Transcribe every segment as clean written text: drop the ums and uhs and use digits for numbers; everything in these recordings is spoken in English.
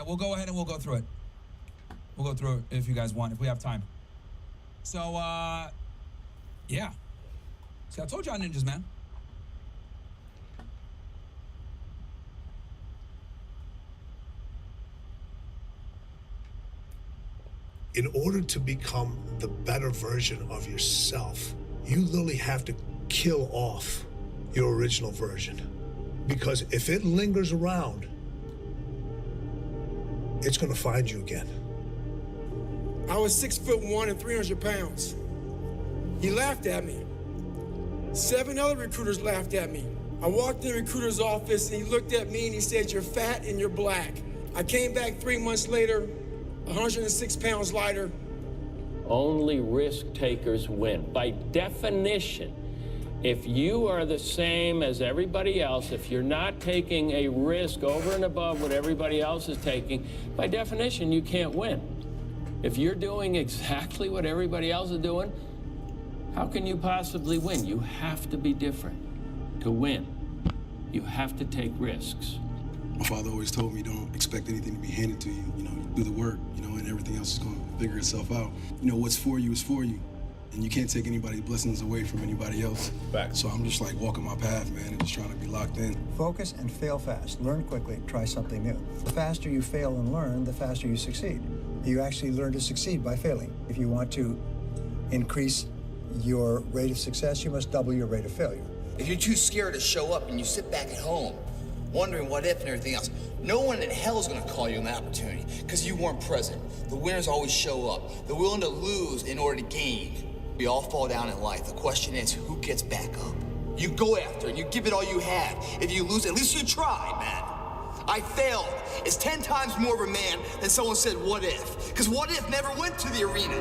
we'll go ahead and we'll go through it. We'll go through it if you guys want, if we have time. So, yeah. See, I told y'all ninjas, man. In order to become the better version of yourself, you literally have to kill off your original version. Because if it lingers around, it's gonna find you again. I was 6'1" and 300 pounds. He laughed at me. 7 other recruiters laughed at me. I walked in the recruiter's office and he looked at me and he said, "You're fat and you're black." I came back 3 months later, 106 pounds lighter. Only risk takers win. By definition, if you are the same as everybody else, if you're not taking a risk over and above what everybody else is taking, by definition, you can't win. If you're doing exactly what everybody else is doing, how can you possibly win? You have to be different to win. You have to take risks. My father always told me, don't expect anything to be handed to you. You do the work, and everything else is going to figure itself out. What's for you is for you. And you can't take anybody's blessings away from anybody else. Back. So I'm just like walking my path, man, and just trying to be locked in. Focus and fail fast. Learn quickly, try something new. The faster you fail and learn, the faster you succeed. You actually learn to succeed by failing. If you want to increase your rate of success, you must double your rate of failure. If you're too scared to show up and you sit back at home, wondering what if and everything else, no one in hell is going to call you an opportunity because you weren't present. The winners always show up. They're willing to lose in order to gain. We all fall down in life. The question is, who gets back up? You go after it and you give it all you have. If you lose, at least you tried, man. I failed. It's 10 times more of a man than someone said, what if? Because what if never went to the arena.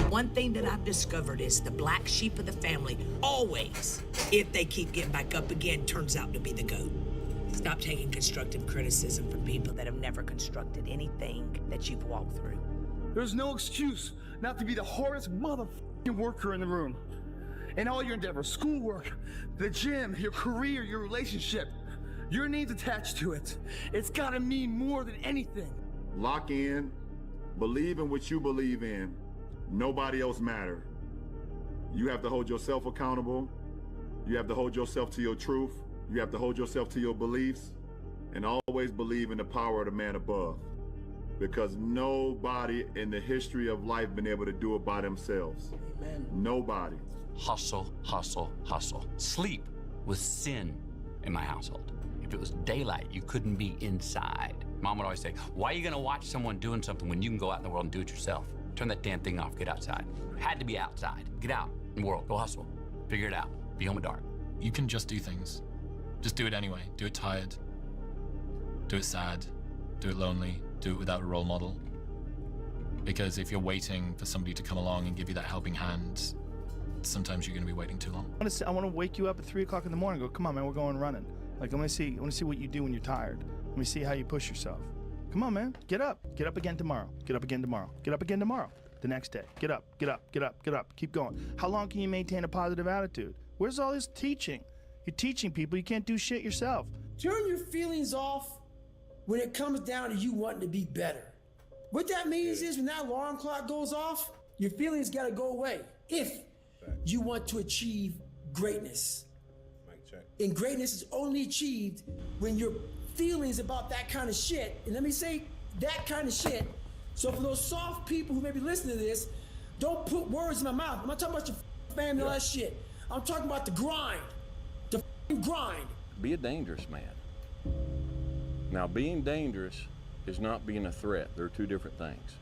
One thing that I've discovered is the black sheep of the family always, if they keep getting back up again, turns out to be the GOAT. Stop taking constructive criticism from people that have never constructed anything that you've walked through. There's no excuse not to be the hardest motherfucking worker in the room. In all your endeavors, schoolwork, the gym, your career, your relationship, your name's attached to it. It's gotta mean more than anything. Lock in, believe in what you believe in. Nobody else matters. You have to hold yourself accountable. You have to hold yourself to your truth. You have to hold yourself to your beliefs, and always believe in the power of the man above. Because nobody in the history of life been able to do it by themselves. Amen. Nobody. Hustle, hustle, hustle. Sleep was sin in my household. If it was daylight, you couldn't be inside. Mom would always say, why are you gonna watch someone doing something when you can go out in the world and do it yourself? Turn that damn thing off, get outside. Had to be outside. Get out in the world, go hustle. Figure it out, be home at dark. You can just do things. Just do it anyway. Do it tired. Do it sad. Do it lonely. Do it without a role model. Because if you're waiting for somebody to come along and give you that helping hand, sometimes you're going to be waiting too long. I want to wake you up at 3 o'clock in the morning and go, come on, man, we're going running. Like, I want to see what you do when you're tired. Let me see how you push yourself. Come on, man, get up. Get up again tomorrow. Get up again tomorrow. Get up again tomorrow. The next day. Get up, get up, get up, get up. Keep going. How long can you maintain a positive attitude? Where's all this teaching? You're teaching people, you can't do shit yourself. Turn your feelings off when it comes down to you wanting to be better. What that means is when that alarm clock goes off, your feelings gotta go away if you want to achieve greatness. And greatness is only achieved when your feelings about that kind of shit, and let me say that kind of shit, so for those soft people who may be listening to this, don't put words in my mouth. I'm not talking about your family and all that shit. I'm talking about the grind. Grind. Be a dangerous man. Now, being dangerous is not being a threat. They're two different things.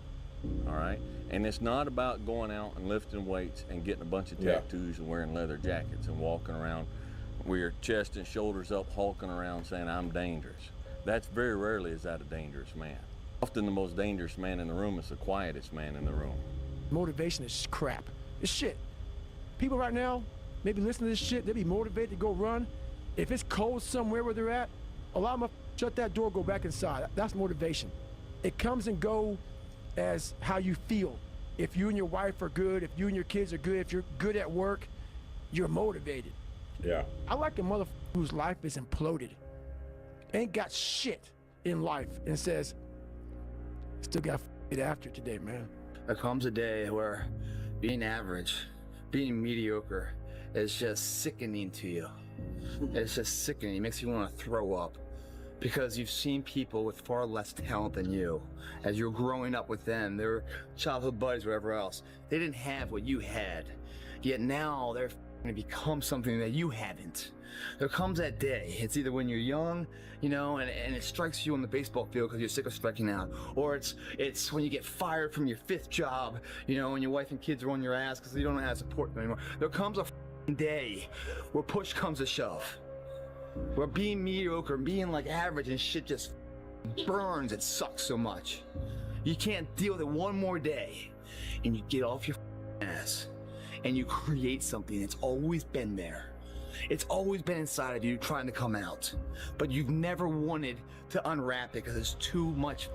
All right? And it's not about going out and lifting weights and getting a bunch of tattoos and wearing leather jackets and walking around with your chest and shoulders up, hulking around saying, I'm dangerous. That's very rarely is that a dangerous man. Often the most dangerous man in the room is the quietest man in the room. Motivation is crap. It's shit. People right now, maybe listen to this shit, they'll be motivated to go run. If it's cold somewhere where they're at, allow them to shut that door, go back inside. That's motivation. It comes and go as how you feel. If you and your wife are good, if you and your kids are good, if you're good at work, you're motivated. Yeah. I like a motherfucker whose life is imploded, ain't got shit in life, and says, Still got it after today, man. There comes a day where being average, being mediocre is just sickening to you. It's just sickening. It makes you want to throw up. Because you've seen people with far less talent than you. As you're growing up with them, their childhood buddies, whatever else, they didn't have what you had. Yet now they're going to become something that you haven't. There comes that day. It's either when you're young, you know, and it strikes you on the baseball field because you're sick of striking out, or it's when you get fired from your 5th job, you know, and your wife and kids are on your ass because you don't know how to support them anymore. There comes a day where push comes to shove, where being mediocre, being like average and shit just burns. It sucks so much. You can't deal with it one more day, and you get off your ass and you create something that's always been there. It's always been inside of you trying to come out, but you've never wanted to unwrap it because it's too much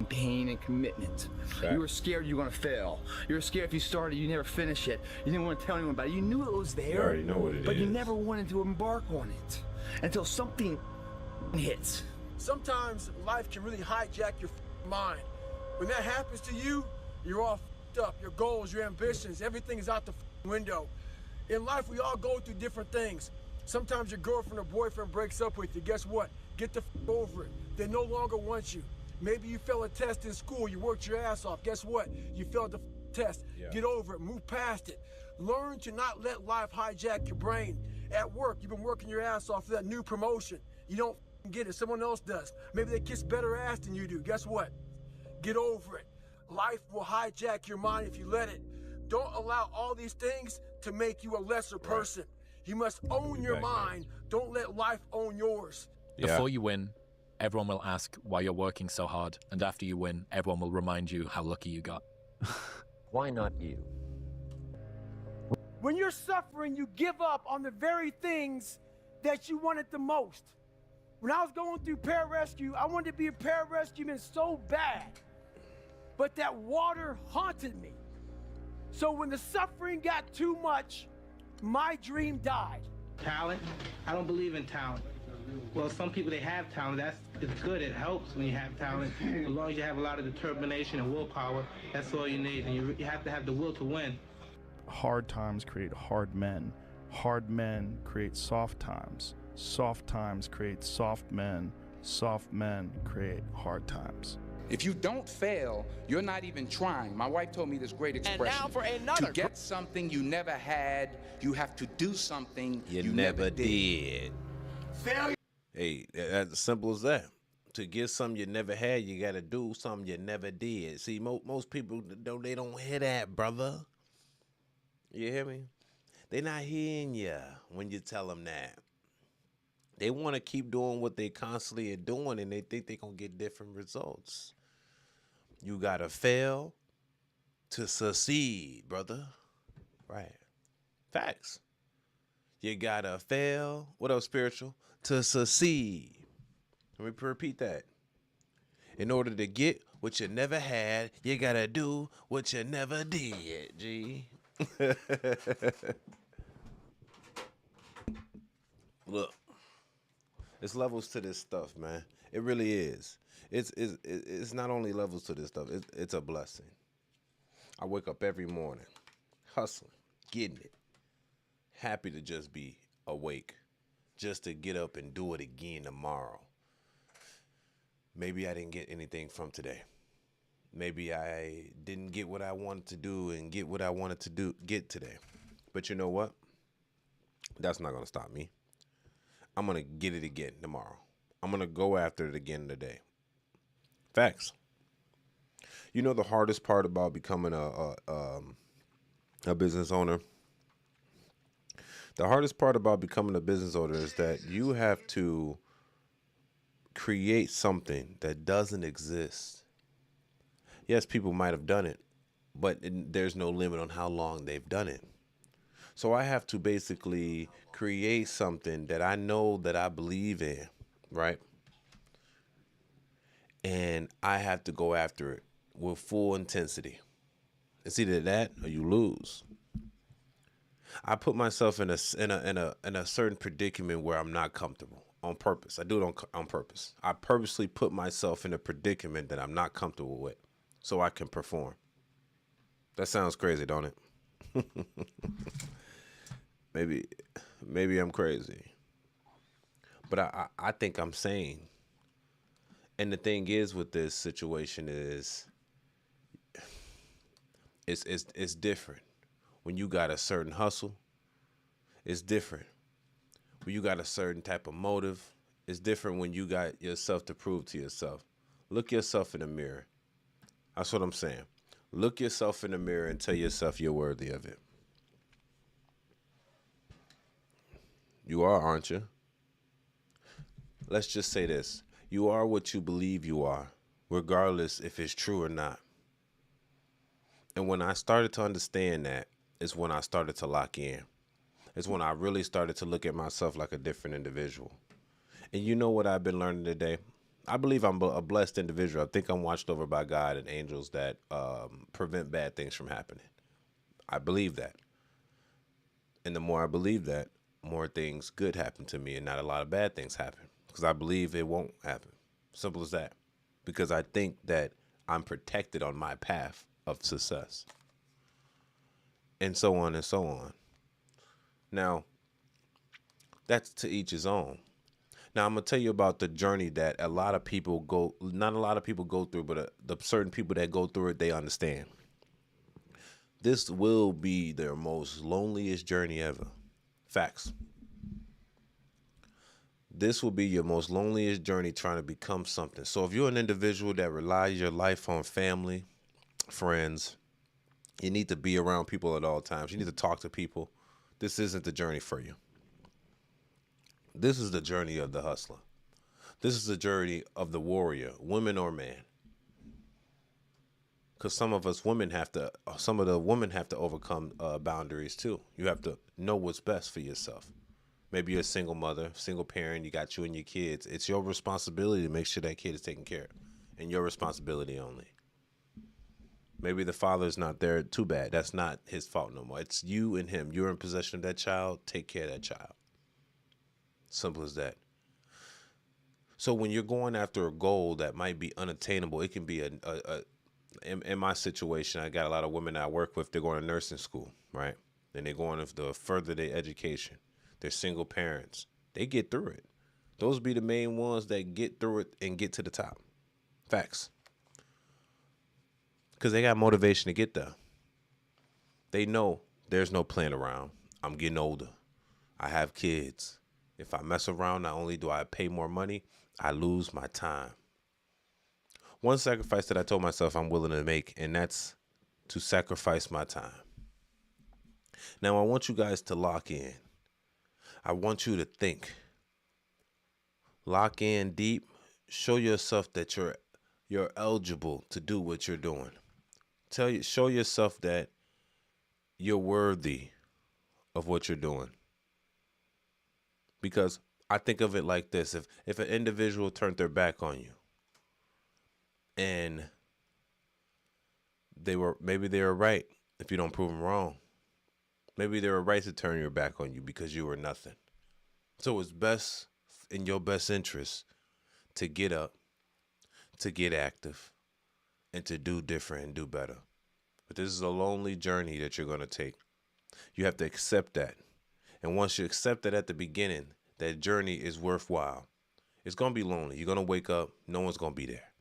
pain and commitment. You were scared you were gonna fail. You were scared if you started, you never finish it. You didn't want to tell anyone about it. You knew it was there, You already know what it but is. you never wanted to embark on it until something hits. Sometimes life can really hijack your mind. When that happens to you, you're all up. Your goals, your ambitions, everything is out the window. In life, we all go through different things. Sometimes your girlfriend or boyfriend breaks up with you. Guess what? Get the over it. They no longer want you. Maybe you failed a test in school. You worked your ass off. Guess what? You failed the test. Get over it. Move past it. Learn to not let life hijack your brain. At work, you've been working your ass off for that new promotion. You don't get it. Someone else does. Maybe they kiss better ass than you do. Guess what? Get over it. Life will hijack your mind if you let it. Don't allow all these things to make you a lesser person. You must own your mind. Don't let life own yours. Before you win, everyone will ask why you're working so hard. And after you win, everyone will remind you how lucky you got. Why not you? When you're suffering, you give up on the very things that you wanted the most. When I was going through pararescue, I wanted to be a pararescueman so bad. But that water haunted me. So when the suffering got too much, my dream died. Talent? I don't believe in talent. Well, some people, they have talent. It's good. It helps when you have talent. As long as you have a lot of determination and willpower, that's all you need. And you have to have the will to win. Hard times create hard men. Hard men create soft times. Soft times create soft men. Soft men create hard times. If you don't fail, you're not even trying. My wife told me this great expression. And now for another. To get something you never had, you have to do something You never did. Failure. Hey, that's as simple as that. To get something you never had, you got to do something you never did. See, most people, they don't hear that, brother. You hear me? They not hearing you when you tell them that. They want to keep doing what they constantly are doing, and they think they're going to get different results. You got to fail to succeed, brother. Right. Facts. You got to fail, what else, spiritual? To succeed. Let me repeat that. In order to get what you never had, you got to do what you never did, G. Look. It's levels to this stuff, man. It really is. It's not only levels to this stuff. It's a blessing. I wake up every morning, hustling, getting it. Happy to just be awake, just to get up and do it again tomorrow. Maybe I didn't get anything from today. Maybe I didn't get what I wanted to do and get what I wanted to get today. But you know what? That's not going to stop me. I'm going to get it again tomorrow. I'm going to go after it again today. Facts. You know the hardest part about becoming a business owner? The hardest part about becoming a business owner is that you have to create something that doesn't exist. Yes, people might have done it, but there's no limit on how long they've done it. So I have to basically create something that I know that I believe in, right? And I have to go after it with full intensity. It's either that or you lose. I put myself in a certain predicament where I'm not comfortable on purpose. I do it on purpose. I purposely put myself in a predicament that I'm not comfortable with. so I can perform. That sounds crazy, don't it? maybe I'm crazy. But I think I'm sane. And the thing is with this situation is it's different. When you got a certain hustle, it's different. When you got a certain type of motive, it's different when you got yourself to prove to yourself. Look yourself in the mirror. That's what I'm saying. Look yourself in the mirror and tell yourself you're worthy of it. You are, aren't you? Let's just say this. You are what you believe you are, regardless if it's true or not. And when I started to understand that, is when I started to lock in. It's when I really started to look at myself like a different individual. And you know what I've been learning today? I believe I'm a blessed individual. I think I'm watched over by God and angels that prevent bad things from happening. I believe that. And the more I believe that, more things good happen to me and not a lot of bad things happen. Because I believe it won't happen. Simple as that. Because I think that I'm protected on my path of success. And so on and so on. Now, that's to each his own. Now, I'm going to tell you about the journey that a lot of people go, not a lot of people go through, but the certain people that go through it, they understand. This will be their most loneliest journey ever. Facts. This will be your most loneliest journey trying to become something. So if you're an individual that relies your life on family, friends, you need to be around people at all times. You need to talk to people. This isn't the journey for you. This is the journey of the hustler. This is the journey of the warrior, woman or man. Because some of the women have to overcome boundaries too. You have to know what's best for yourself. Maybe you're a single mother, single parent, you got you and your kids. It's your responsibility to make sure that kid is taken care of. And your responsibility only. Maybe the father's not there, too bad. That's not his fault no more. It's you and him. You're in possession of that child. Take care of that child. Simple as that. So when you're going after a goal that might be unattainable, it can be in my situation, I got a lot of women I work with, they're going to nursing school, right? And they're going to further their education. They're single parents. They get through it. Those be the main ones that get through it and get to the top. Facts. Because they got motivation to get there. They know there's no playing around. I'm getting older. I have kids. If I mess around, not only do I pay more money, I lose my time. One sacrifice that I told myself I'm willing to make, and that's to sacrifice my time. Now, I want you guys to lock in. I want you to think. Lock in deep. Show yourself that you're eligible to do what you're doing. Show yourself that you're worthy of what you're doing. Because I think of it like this. If an individual turned their back on you and maybe they were right if you don't prove them wrong. Maybe they were right to turn your back on you because you were nothing. So it's best in your best interest to get up, to get active, and to do different and do better. But this is a lonely journey that you're going to take. You have to accept that. And once you accept that at the beginning, that journey is worthwhile. It's going to be lonely. You're going to wake up. No one's going to be there.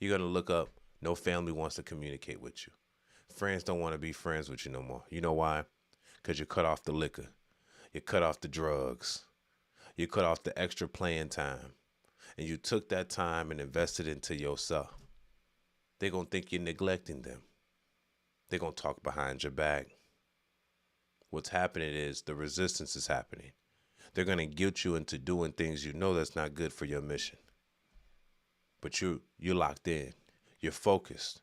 You're going to look up. No family wants to communicate with you. Friends don't want to be friends with you no more. You know why? Because you cut off the liquor. You cut off the drugs. You cut off the extra playing time. And you took that time and invested into yourself. They're going to think you're neglecting them. They're going to talk behind your back. What's happening is the resistance is happening. They're going to guilt you into doing things you know that's not good for your mission. But you're locked in. You're focused.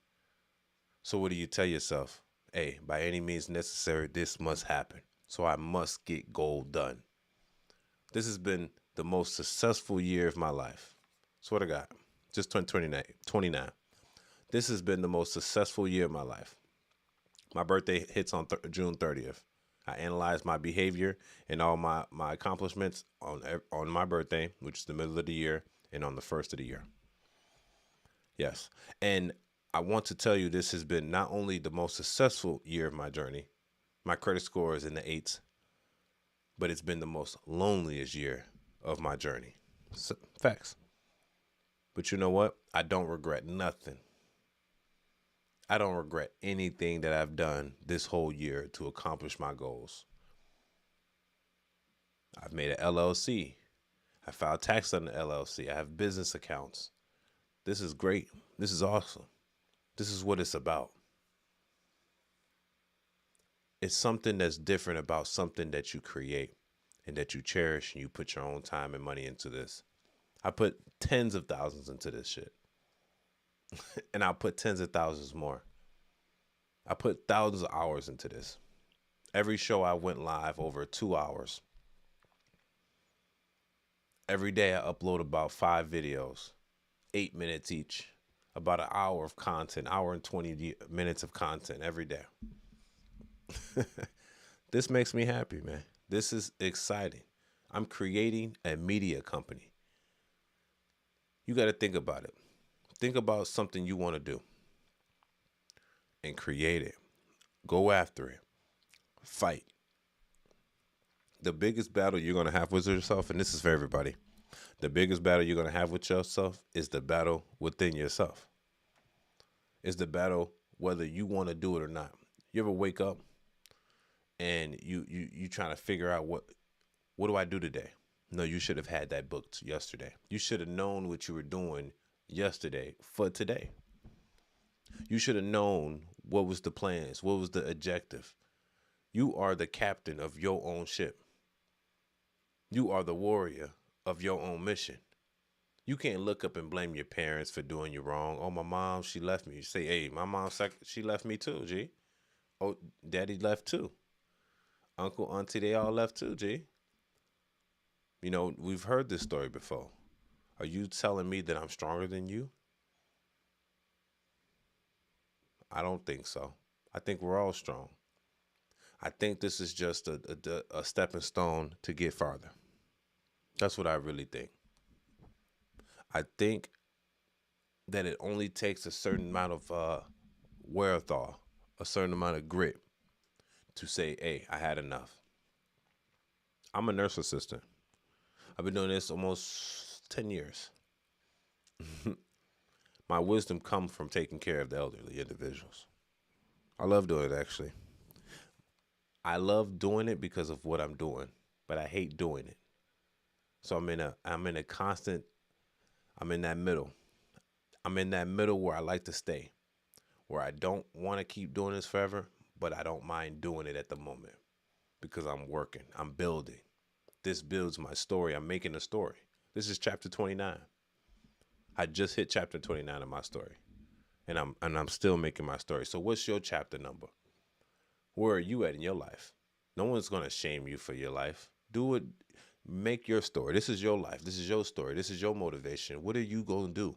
So what do you tell yourself? Hey, by any means necessary, this must happen. So I must get goal done. This has been the most successful year of my life. Swear to God. Just turned 29. This has been the most successful year of my life. My birthday hits on June 30th. I analyzed my behavior and all my accomplishments on my birthday, which is the middle of the year, and on the first of the year. Yes. And I want to tell you this has been not only the most successful year of my journey, my credit score is in the 8s, but it's been the most loneliest year of my journey. So, facts. But you know what? I don't regret nothing. I don't regret anything that I've done this whole year to accomplish my goals. I've made an LLC. I filed tax on the LLC. I have business accounts. This is great. This is awesome. This is what it's about. It's something that's different about something that you create and that you cherish, and you put your own time and money into this. I put tens of thousands into this shit. And I'll put tens of thousands more. I put thousands of hours into this. Every show I went live over 2 hours. Every day I upload about 5 videos, 8 minutes each, about an hour of content, hour and 20 minutes of content every day. This makes me happy, man. This is exciting. I'm creating a media company. You got to think about it. Think about something you want to do and create it. Go after it. Fight. The biggest battle you're going to have with yourself, and this is for everybody, the biggest battle you're going to have with yourself is the battle within yourself. It's the battle whether you want to do it or not. You ever wake up and you trying to figure out what do I do today? No, you should have had that booked yesterday. You should have known what you were doing yesterday for today. You should have known what was the plans, what was the objective. You are the captain of your own ship. You are the warrior of your own mission. You can't look up and blame your parents for doing you wrong. Oh, my mom, she left me. You say, hey, my mom, she left me too, G. Oh, daddy left too. Uncle, auntie, they all left too, G. You know, we've heard this story before. Are you telling me that I'm stronger than you? I don't think so. I think we're all strong. I think this is just a stepping stone to get farther. That's what I really think. I think that it only takes a certain amount of wherewithal, a certain amount of grit to say, hey, I had enough. I'm a nurse assistant. I've been doing this almost 10 years. My wisdom comes from taking care of the elderly individuals. I love doing it, actually. I love doing it because of what I'm doing, but I hate doing it. So I'm in that middle. I'm in that middle where I like to stay, where I don't want to keep doing this forever, but I don't mind doing it at the moment because I'm working, I'm building. This builds my story. I'm making a story. This is chapter 29. I just hit chapter 29 of my story, and I'm still making my story. So what's your chapter number? Where are you at in your life? No one's going to shame you for your life. Do it. Make your story. This is your life. This is your story. This is your motivation. What are you going to do?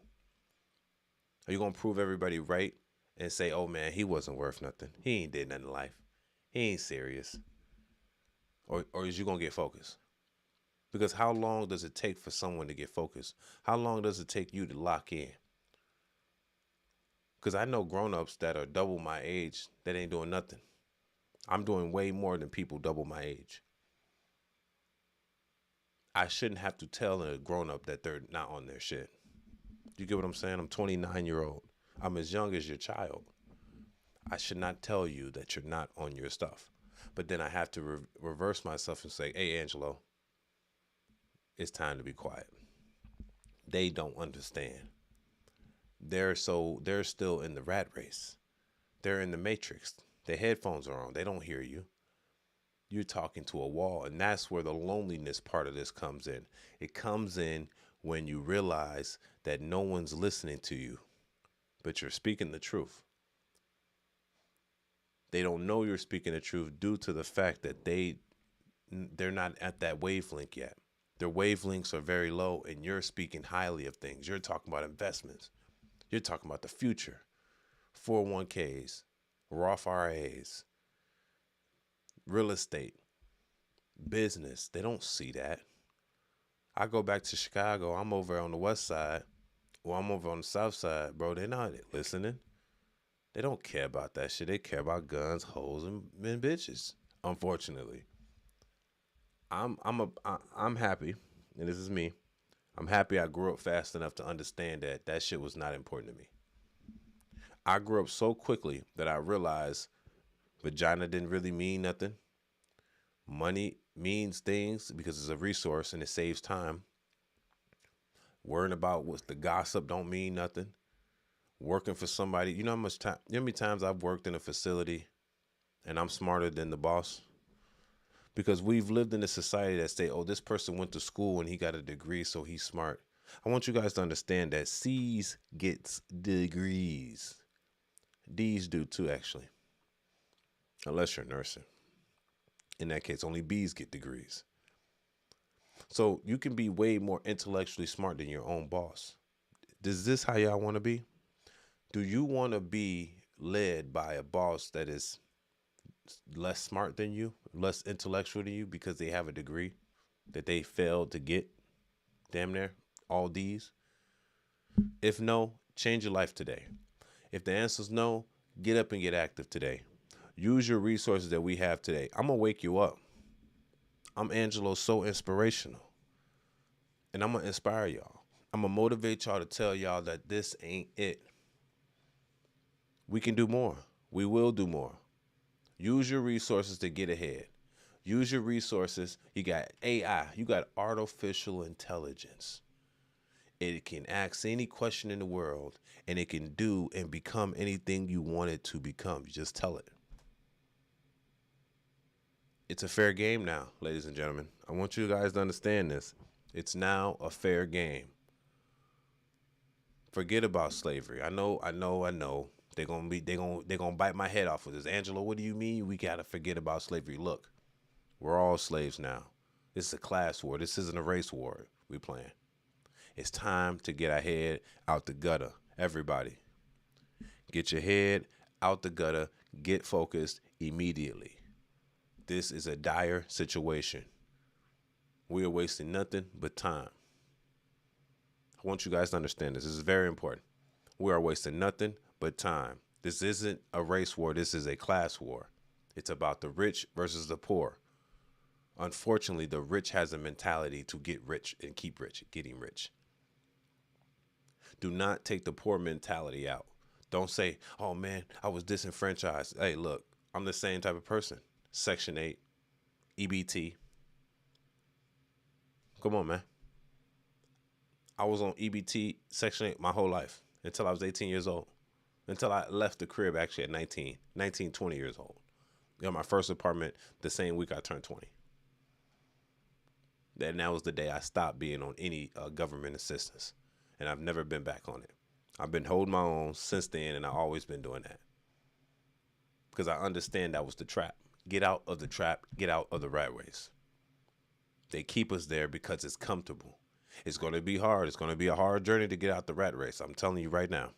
Are you going to prove everybody right and say, oh, man, he wasn't worth nothing. He ain't did nothing in life. He ain't serious. Or is you going to get focused? Because how long does it take for someone to get focused? How long does it take you to lock in? Because I know grown-ups that are double my age that ain't doing nothing. I'm doing way more than people double my age. I shouldn't have to tell a grown-up that they're not on their shit. You get what I'm saying? I'm 29-year-old. I'm as young as your child. I should not tell you that you're not on your stuff. But then I have to reverse myself and say, hey, Angelo, it's time to be quiet. They don't understand. They're still in the rat race. They're in the matrix. Their headphones are on. They don't hear you. You're talking to a wall, and that's where the loneliness part of this comes in. It comes in when you realize that no one's listening to you, but you're speaking the truth. They don't know you're speaking the truth due to the fact that they're not at that wavelength yet. Their wavelengths are very low, and you're speaking highly of things. You're talking about investments. You're talking about the future, 401ks, Roth IRAs, real estate, business. They don't see that. I go back to Chicago. I'm over on the west side, or I'm over on the south side, bro. They're not listening. They don't care about that shit. They care about guns, hoes, and bitches. Unfortunately, I'm happy, and this is me. I'm happy I grew up fast enough to understand that shit was not important to me. I grew up so quickly that I realized vagina didn't really mean nothing. Money means things because it's a resource and it saves time. Worrying about what's the gossip don't mean nothing. Working for somebody, you know how much time, you know how many times I've worked in a facility and I'm smarter than the boss? Because we've lived in a society that say, oh, this person went to school and he got a degree, so he's smart. I want you guys to understand that C's gets degrees. D's do too, actually. Unless you're nursing. In that case, only B's get degrees. So you can be way more intellectually smart than your own boss. Is this how y'all want to be? Do you want to be led by a boss that is less smart than you, less intellectual than you because they have a degree that they failed to get? Damn near all D's. If no, change your life today. If the answer is no, get up and get active today. Use your resources that we have today. I'm going to wake you up. I'm Angelo, so inspirational. And I'm going to inspire y'all. I'm going to motivate y'all to tell y'all that this ain't it. We can do more. We will do more. Use your resources to get ahead. Use your resources. You got AI. You got artificial intelligence. It can ask any question in the world, and it can do and become anything you want it to become. You just tell it. It's a fair game now, ladies and gentlemen. I want you guys to understand this. It's now a fair game. Forget about slavery. I know. They're gonna bite my head off with this. Angelo, what do you mean we gotta forget about slavery? Look, we're all slaves now. This is a class war. This isn't a race war we playing. It's time to get our head out the gutter. Everybody, get your head out the gutter. Get focused immediately. This is a dire situation. We are wasting nothing but time. I want you guys to understand this. This is very important. We are wasting nothing but time. This isn't a race war. This is a class war. It's about the rich versus the poor. Unfortunately, the rich has a mentality to get rich and keep rich, getting rich. Do not take the poor mentality out. Don't say, oh man, I was disenfranchised. Hey, look, I'm the same type of person. Section 8, EBT. Come on, man. I was on EBT, Section 8 my whole life until I was 18 years old. Until I left the crib actually at 20 years old. Got my first apartment the same week I turned 20. And that was the day I stopped being on any government assistance. And I've never been back on it. I've been holding my own since then, and I've always been doing that. Because I understand that was the trap. Get out of the trap. Get out of the rat race. They keep us there because it's comfortable. It's going to be hard. It's going to be a hard journey to get out the rat race. I'm telling you right now.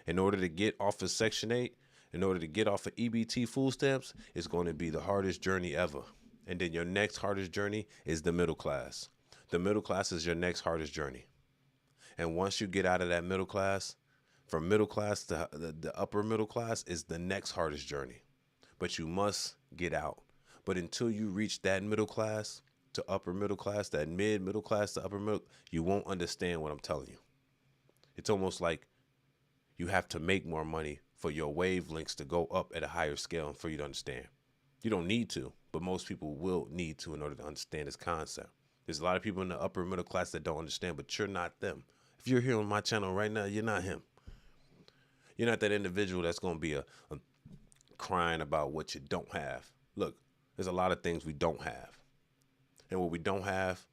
In order to get off of Section 8, in order to get off of EBT food stamps, it's going to be the hardest journey ever. And then your next hardest journey is the middle class. The middle class is your next hardest journey. And once you get out of that middle class, from middle class to the upper middle class is the next hardest journey. But you must get out. But until you reach that middle class to upper middle class, that middle class to upper middle, you won't understand what I'm telling you. It's almost like you have to make more money for your wavelengths to go up at a higher scale and for you to understand. You don't need to, but most people will need to in order to understand this concept. There's a lot of people in the upper middle class that don't understand, but you're not them. If you're here on my channel right now, you're not him. You're not that individual that's going to be a crying about what you don't have. Look, there's a lot of things we don't have. And what we don't have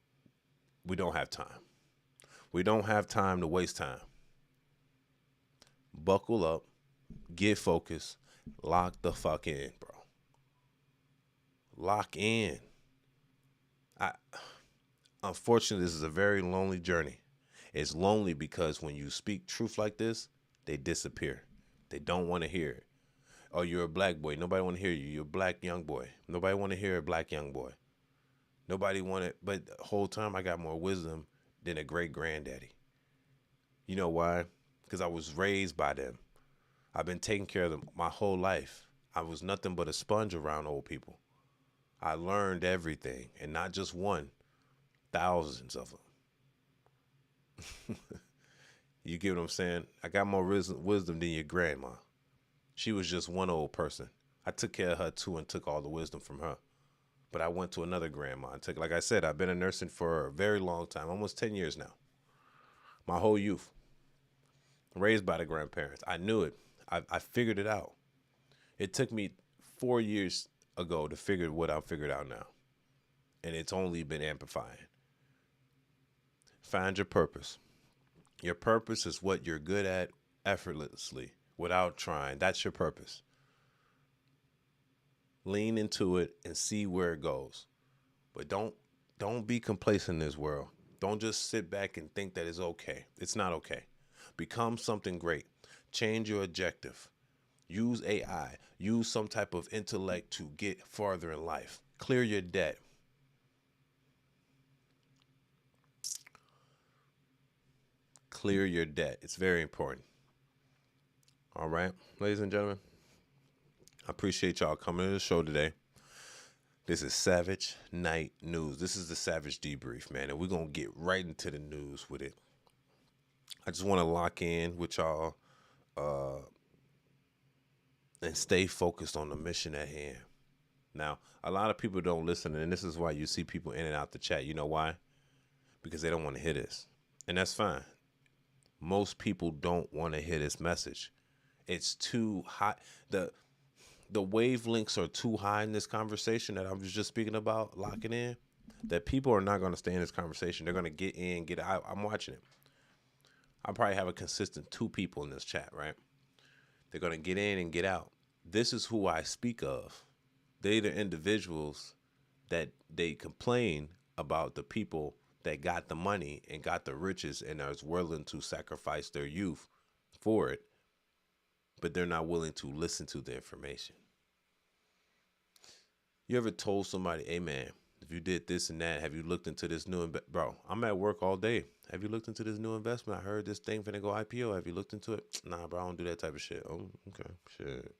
time. We don't have time to waste time. Buckle up, get focused, lock the fuck in, bro. Lock in. Unfortunately, this is a very lonely journey. It's lonely because when you speak truth like this, they disappear. They don't want to hear it. Oh, you're a black boy. Nobody want to hear you. You're a black young boy. Nobody want to hear a black young boy. Nobody want it. But the whole time I got more wisdom than a great granddaddy. You know why? Because I was raised by them. I've been taking care of them my whole life. I was nothing but a sponge around old people. I learned everything, and not just one, thousands of them. You get what I'm saying? I got more wisdom than your grandma. She was just one old person. I took care of her too and took all the wisdom from her. But I went to another grandma and took, like I said, I've been a nursing for a very long time, almost 10 years now. My whole youth. Raised by the grandparents. I knew it. I figured it out. It took me 4 years ago to figure what I figured out now. And it's only been amplifying. Find your purpose. Your purpose is what you're good at effortlessly, without trying. That's your purpose. Lean into it and see where it goes. But don't be complacent in this world. Don't just sit back and think that it's okay. It's not okay. Become something great. Change your objective. Use AI. Use some type of intellect to get farther in life. Clear your debt. Clear your debt. It's very important. All right, ladies and gentlemen, I appreciate y'all coming to the show today. This is Savage Night News. This is the Savage Debrief, man, and we're going to get right into the news with it. I just want to lock in with y'all and stay focused on the mission at hand. Now, a lot of people don't listen, and this is why you see people in and out the chat. You know why? Because they don't want to hear this, and that's fine. Most people don't want to hear this message. It's too high. The wavelengths are too high in this conversation that I was just speaking about, locking in, that people are not going to stay in this conversation. They're going to get in, get out. I'm watching it. I probably have a consistent 2 people in this chat, right? They're going to get in and get out. This is who I speak of. They're the individuals that they complain about the people that got the money and got the riches and are willing to sacrifice their youth for it, but they're not willing to listen to the information. You ever told somebody, hey man, if you did this and that, have you looked into this new bro, I'm at work all day. Have you looked into this new investment? I heard this thing finna go IPO. Have you looked into it? Nah, bro, I don't do that type of shit. Oh, okay, shit.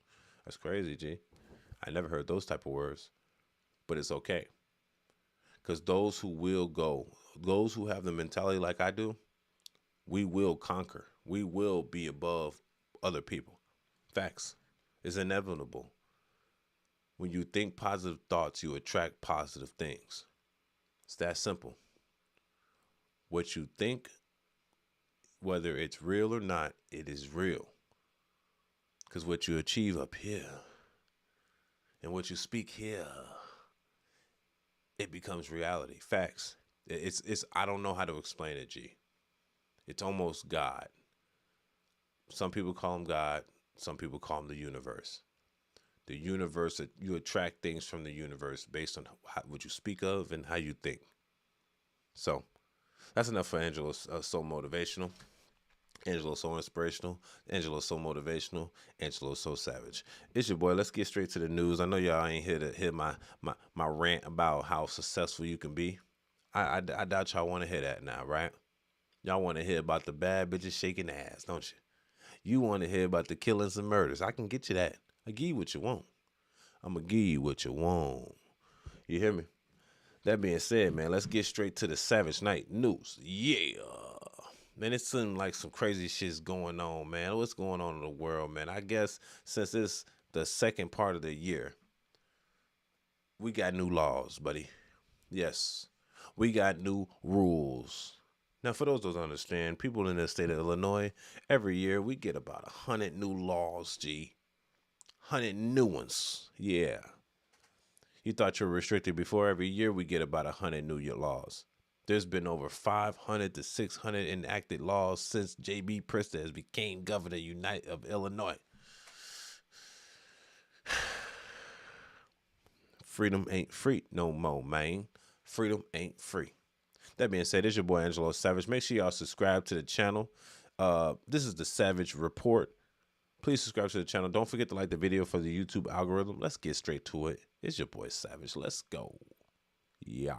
That's crazy, G. I never heard those type of words, but it's okay. Because those who will go, those who have the mentality like I do, we will conquer. We will be above other people. Facts. It's inevitable. When you think positive thoughts, you attract positive things. It's that simple. What you think, whether it's real or not, it is real. Because what you achieve up here and what you speak here, it becomes reality. Facts. It's I don't know how to explain it, G. It's almost God. Some people call him God. Some people call him the universe. The universe, you attract things from the universe based on what you speak of and how you think. So that's enough for Angelo. So motivational. Angelo so inspirational. Angelo so motivational. Angelo so savage. It's your boy. Let's get straight to the news. I know y'all ain't here to hear my rant about how successful you can be. I doubt y'all want to hear that now, right? Y'all want to hear about the bad bitches shaking ass, don't you? You want to hear about the killings and murders. I can get you that. I give you what you want. I'm going to give you what you want. You hear me? That being said, man, let's get straight to the Savage Night News. Yeah. Man, it seems like some crazy shit's going on, man. What's going on in the world, man? I guess since it's the second part of the year, we got new laws, buddy. Yes. We got new rules. Now, for those who don't understand, people in the state of Illinois, every year we get about 100 new laws, G. 100 new ones. Yeah. You thought you were restricted before? Every year we get about 100 new laws. There's been over 500 to 600 enacted laws since J.B. Pritzker has became governor of Illinois. Freedom ain't free no more, man. Freedom ain't free. That being said, it's your boy Angelo Savage. Make sure y'all subscribe to the channel. This is the Savage Report. Please subscribe to the channel. Don't forget to like the video for the YouTube algorithm. Let's get straight to it. It's your boy Savage. Let's go. Yeah.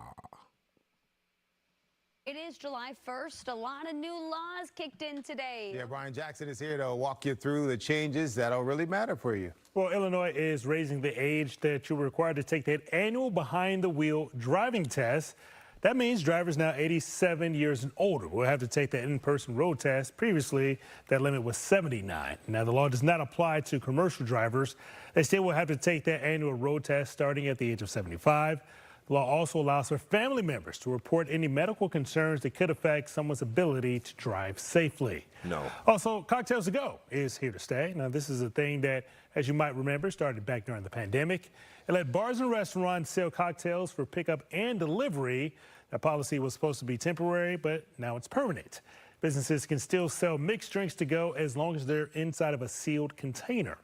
It is July 1st. A lot of new laws kicked in today. Yeah, Brian Jackson is here to walk you through the changes that'll really matter for you. Well, Illinois is raising the age that you're required to take that annual behind-the-wheel driving test. That means drivers now 87 years and older will have to take that in-person road test. Previously, that limit was 79. Now, the law does not apply to commercial drivers. They still will have to take that annual road test starting at the age of 75. The law also allows for family members to report any medical concerns that could affect someone's ability to drive safely. No. Also, Cocktails to Go is here to stay. Now, this is a thing that, as you might remember, started back during the pandemic. It let bars and restaurants sell cocktails for pickup and delivery. That policy was supposed to be temporary, but now it's permanent. Businesses can still sell mixed drinks to go as long as they're inside of a sealed container.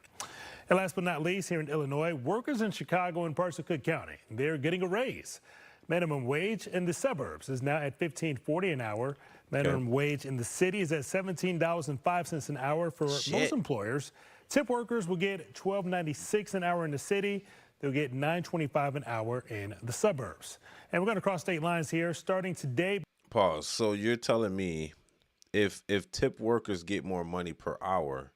And last but not least, here in Illinois, workers in Chicago and parts of Cook County, they're getting a raise. Minimum wage in the suburbs is now at $15.40 an hour. Minimum wage in the city is at $17.05 an hour for most employers. Tip workers will get $12.96 an hour in the city. They'll get $9.25 an hour in the suburbs. And we're going to cross state lines here starting today. Pause. So you're telling me if tip workers get more money per hour,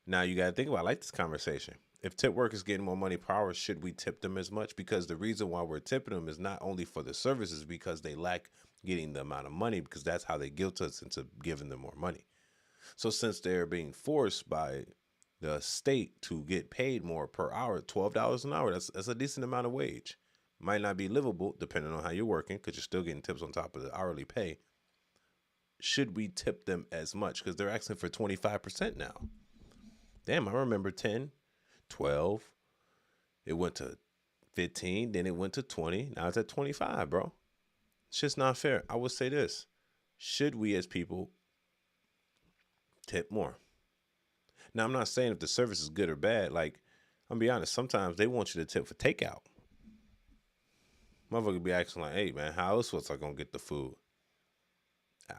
now you got to think about, I like this conversation. If tip workers getting more money per hour, should we tip them as much? Because the reason why we're tipping them is not only for the services, because they lack getting the amount of money, because that's how they guilt us into giving them more money. So since they're being forced by the state to get paid more per hour, $12 an hour, that's a decent amount of wage. Might not be livable depending on how you're working, because you're still getting tips on top of the hourly pay. Should we tip them as much? Because they're asking for 25% now. Damn, I remember 10, 12. It went to 15, then it went to 20. Now it's at 25, bro. It's just not fair. I would say this. Should we as people tip more? Now, I'm not saying if the service is good or bad. Like, I'm be honest, sometimes they want you to tip for takeout. Motherfucker be asking like, hey, man, how else was I going to get the food?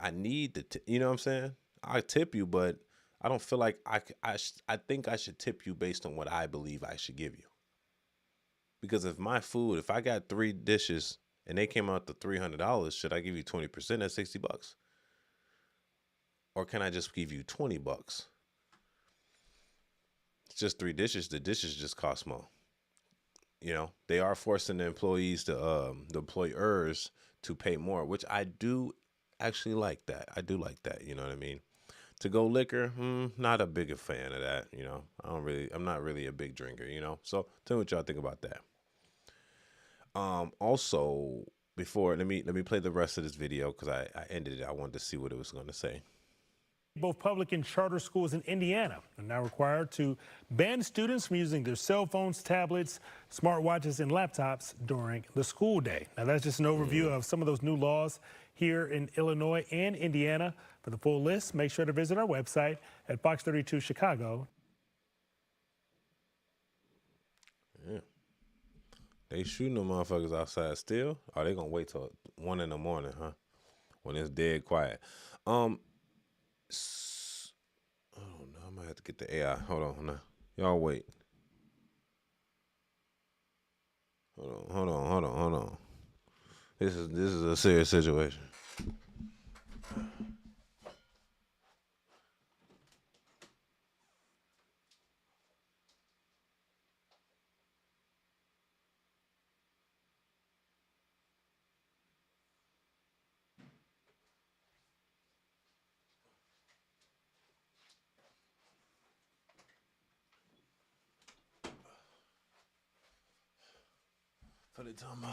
I need the tip. You know what I'm saying? I tip you, but I don't feel like I think I should tip you based on what I believe I should give you. Because if I got 3 dishes and they came out to $300, should I give you 20% at $60? Or can I just give you $20? It's just 3 dishes. The dishes just cost more. You know, they are forcing the employees the employers to pay more, which I do actually like that. I do like that. You know what I mean? To go liquor, not a big fan of that. You know, I'm not really a big drinker, you know? So tell me what y'all think about that. Also, let me play the rest of this video because I ended it. I wanted to see what it was going to say. Both public and charter schools in Indiana are now required to ban students from using their cell phones, tablets, smartwatches, and laptops during the school day. Now, that's just an overview of some of those new laws here in Illinois and Indiana. For the full list, make sure to visit our website at Fox32 Chicago. Yeah. They shooting them motherfuckers outside still? Or they gonna wait till 1 in the morning, huh? When it's dead quiet. Oh no, I might have to get the AI. Hold on now. Y'all wait. Hold on. This is a serious situation. For the time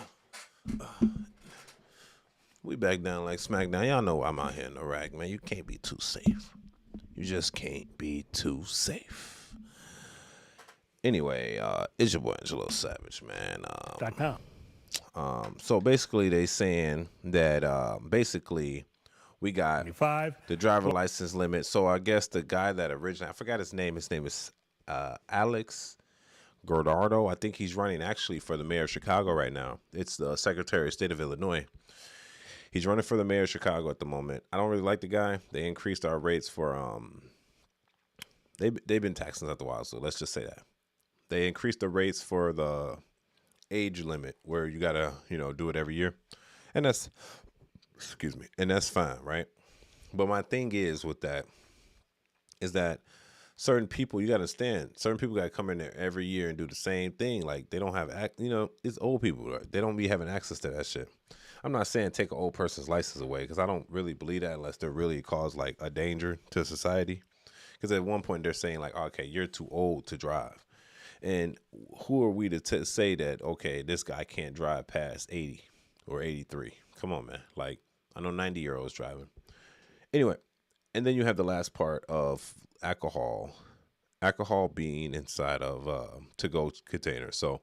we back down like SmackDown. Y'all know I'm out here in Iraq, man. You can't be too safe. You just can't be too safe. Anyway, it's your boy Angelo Savage, man. So basically they saying that basically we got 25. The driver license limit. So I guess the guy that originally, I forgot his name is Alex Gordardo. I think he's running actually for the mayor of Chicago right now. It's the Secretary of State of Illinois. He's running for the mayor of Chicago at the moment. I don't really like the guy. They increased our rates for they've been taxing us after a while, so let's just say that. They increased the rates for the age limit where you gotta, do it every year. And Excuse me. And that's fine, right? But my thing is with that is that certain people, you got to understand, certain people got to come in there every year and do the same thing. Like they don't have, it's old people. Right? They don't be having access to that shit. I'm not saying take an old person's license away because I don't really believe that unless they're really cause like a danger to society. Because at one point they're saying like, okay, you're too old to drive. And who are we to say that, okay, this guy can't drive past 80 or 83? Come on, man. Like, I know 90-year-olds driving. Anyway, and then you have the last part of alcohol being inside of to-go containers. So,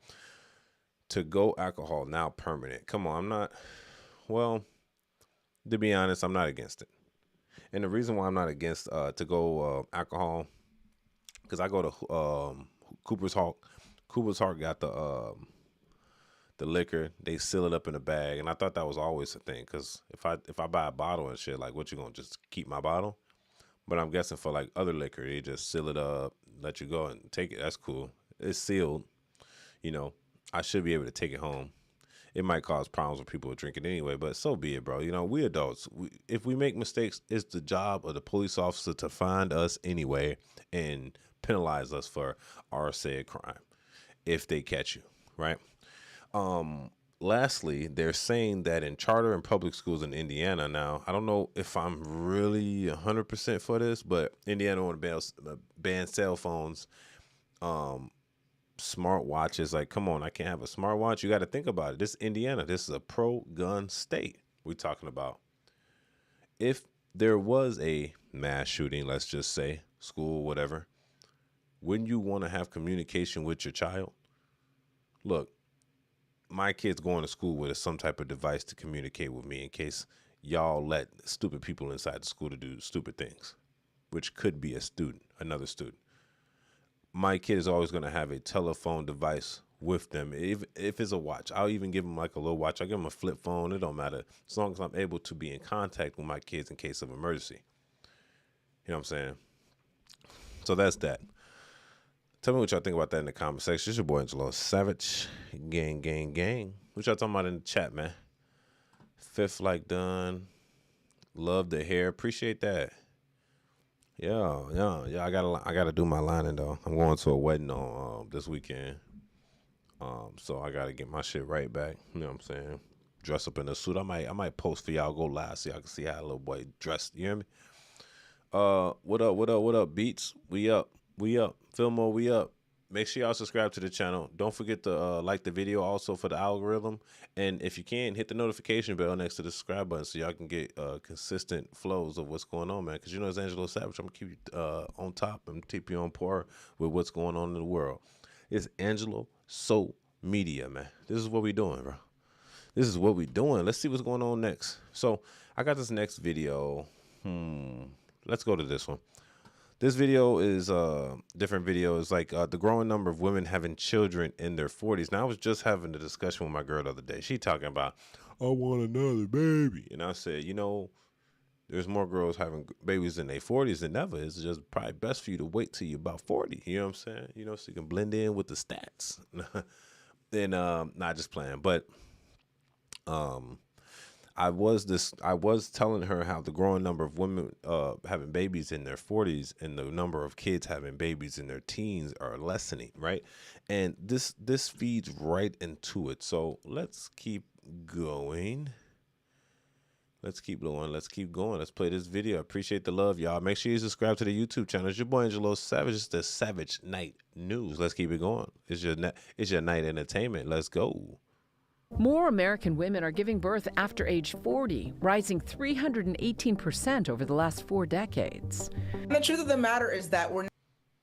to-go alcohol now permanent. Come on, to be honest, I'm not against it. And the reason why I'm not against to-go alcohol, because I go to Cooper's Hawk. Cooper's Hawk got the liquor. They seal it up in a bag, and I thought that was always a thing. Because if I buy a bottle and shit, like, what, you gonna just keep my bottle? But I'm guessing for like other liquor, they just seal it up, let you go and take it. That's cool. It's sealed. I should be able to take it home. It might cause problems when people are drinking anyway, but so be it, bro. We adults. If we make mistakes, it's the job of the police officer to find us anyway and penalize us for our said crime if they catch you, right? Lastly, they're saying that in charter and public schools in Indiana now, I don't know if I'm really 100% for this, but Indiana want to ban cell phones, smartwatches. Like, come on, I can't have a smartwatch. You got to think about it. This is Indiana. This is a pro-gun state we're talking about. If there was a mass shooting, let's just say, school, whatever, wouldn't you want to have communication with your child? Look, my kid's going to school with some type of device to communicate with me in case y'all let stupid people inside the school to do stupid things, which could be another student. My kid is always going to have a telephone device with them. If it's a watch, I'll even give them like a little watch. I'll give them a flip phone. It don't matter. As long as I'm able to be in contact with my kids in case of emergency. You know what I'm saying? So that's that. Tell me what y'all think about that in the comment section. It's your boy Angelo Savage. Gang, gang, gang. What y'all talking about in the chat, man? Fifth like done. Love the hair. Appreciate that. Yeah. I gotta do my lining though. I'm going to a wedding on this weekend. So I gotta get my shit right back. You know what I'm saying? Dress up in a suit. I might post for y'all, go live so y'all can see how a little boy dressed. You hear me? What up, Beats? We up. Fillmore, we up. Make sure y'all subscribe to the channel. Don't forget to like the video also for the algorithm. And if you can, hit the notification bell next to the subscribe button so y'all can get consistent flows of what's going on, man. Because it's Angelo Savage. I'm going to keep you on top and keep you on par with what's going on in the world. It's Angelo Soul Media, man. This is what we doing, bro. This is what we doing. Let's see what's going on next. So I got this next video. Let's go to this one. This video is a different video. It's like the growing number of women having children in their 40s. Now, I was just having a discussion with my girl the other day. She talking about, I want another baby. And I said, there's more girls having babies in their 40s than ever. It's just probably best for you to wait till you're about 40. You know what I'm saying? So you can blend in with the stats. And not just playing. But I was telling her how the growing number of women having babies in their 40s and the number of kids having babies in their teens are lessening, right? And this feeds right into it. So let's keep going. Let's keep going. Let's play this video. I appreciate the love, y'all. Make sure you subscribe to the YouTube channel. It's your boy Angelo Savage. It's the Savage Night News. Let's keep it going. It's your night entertainment. Let's go. More American women are giving birth after age 40, rising 318% over the last 4 decades. And the truth of the matter is that we're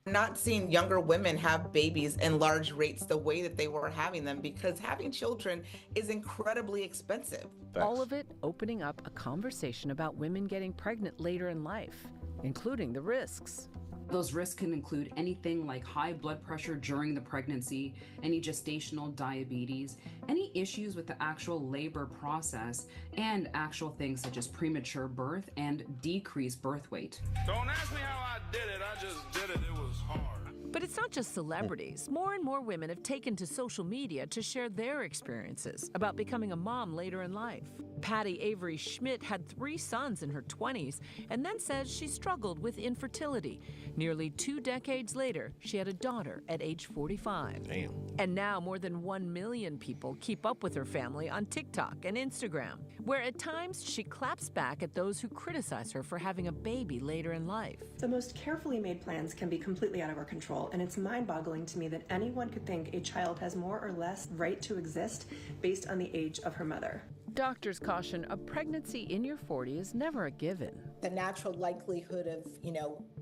not seeing younger women have babies in large rates the way that they were having them because having children is incredibly expensive. All of it opening up a conversation about women getting pregnant later in life, including the risks. Those risks can include anything like high blood pressure during the pregnancy, any gestational diabetes, any issues with the actual labor process, and actual things such as premature birth and decreased birth weight. Don't ask me how I did it. I just did it. It was hard. But it's not just celebrities. More and more women have taken to social media to share their experiences about becoming a mom later in life. Patty Avery Schmidt had 3 sons in her 20s and then says she struggled with infertility. Nearly 2 decades later, she had a daughter at age 45. Damn. And now more than 1 million people keep up with her family on TikTok and Instagram, where at times she claps back at those who criticize her for having a baby later in life. The most carefully made plans can be completely out of our control, and it's mind-boggling to me that anyone could think a child has more or less right to exist based on the age of her mother. Doctors caution a pregnancy in your 40s is never a given. The natural likelihood of,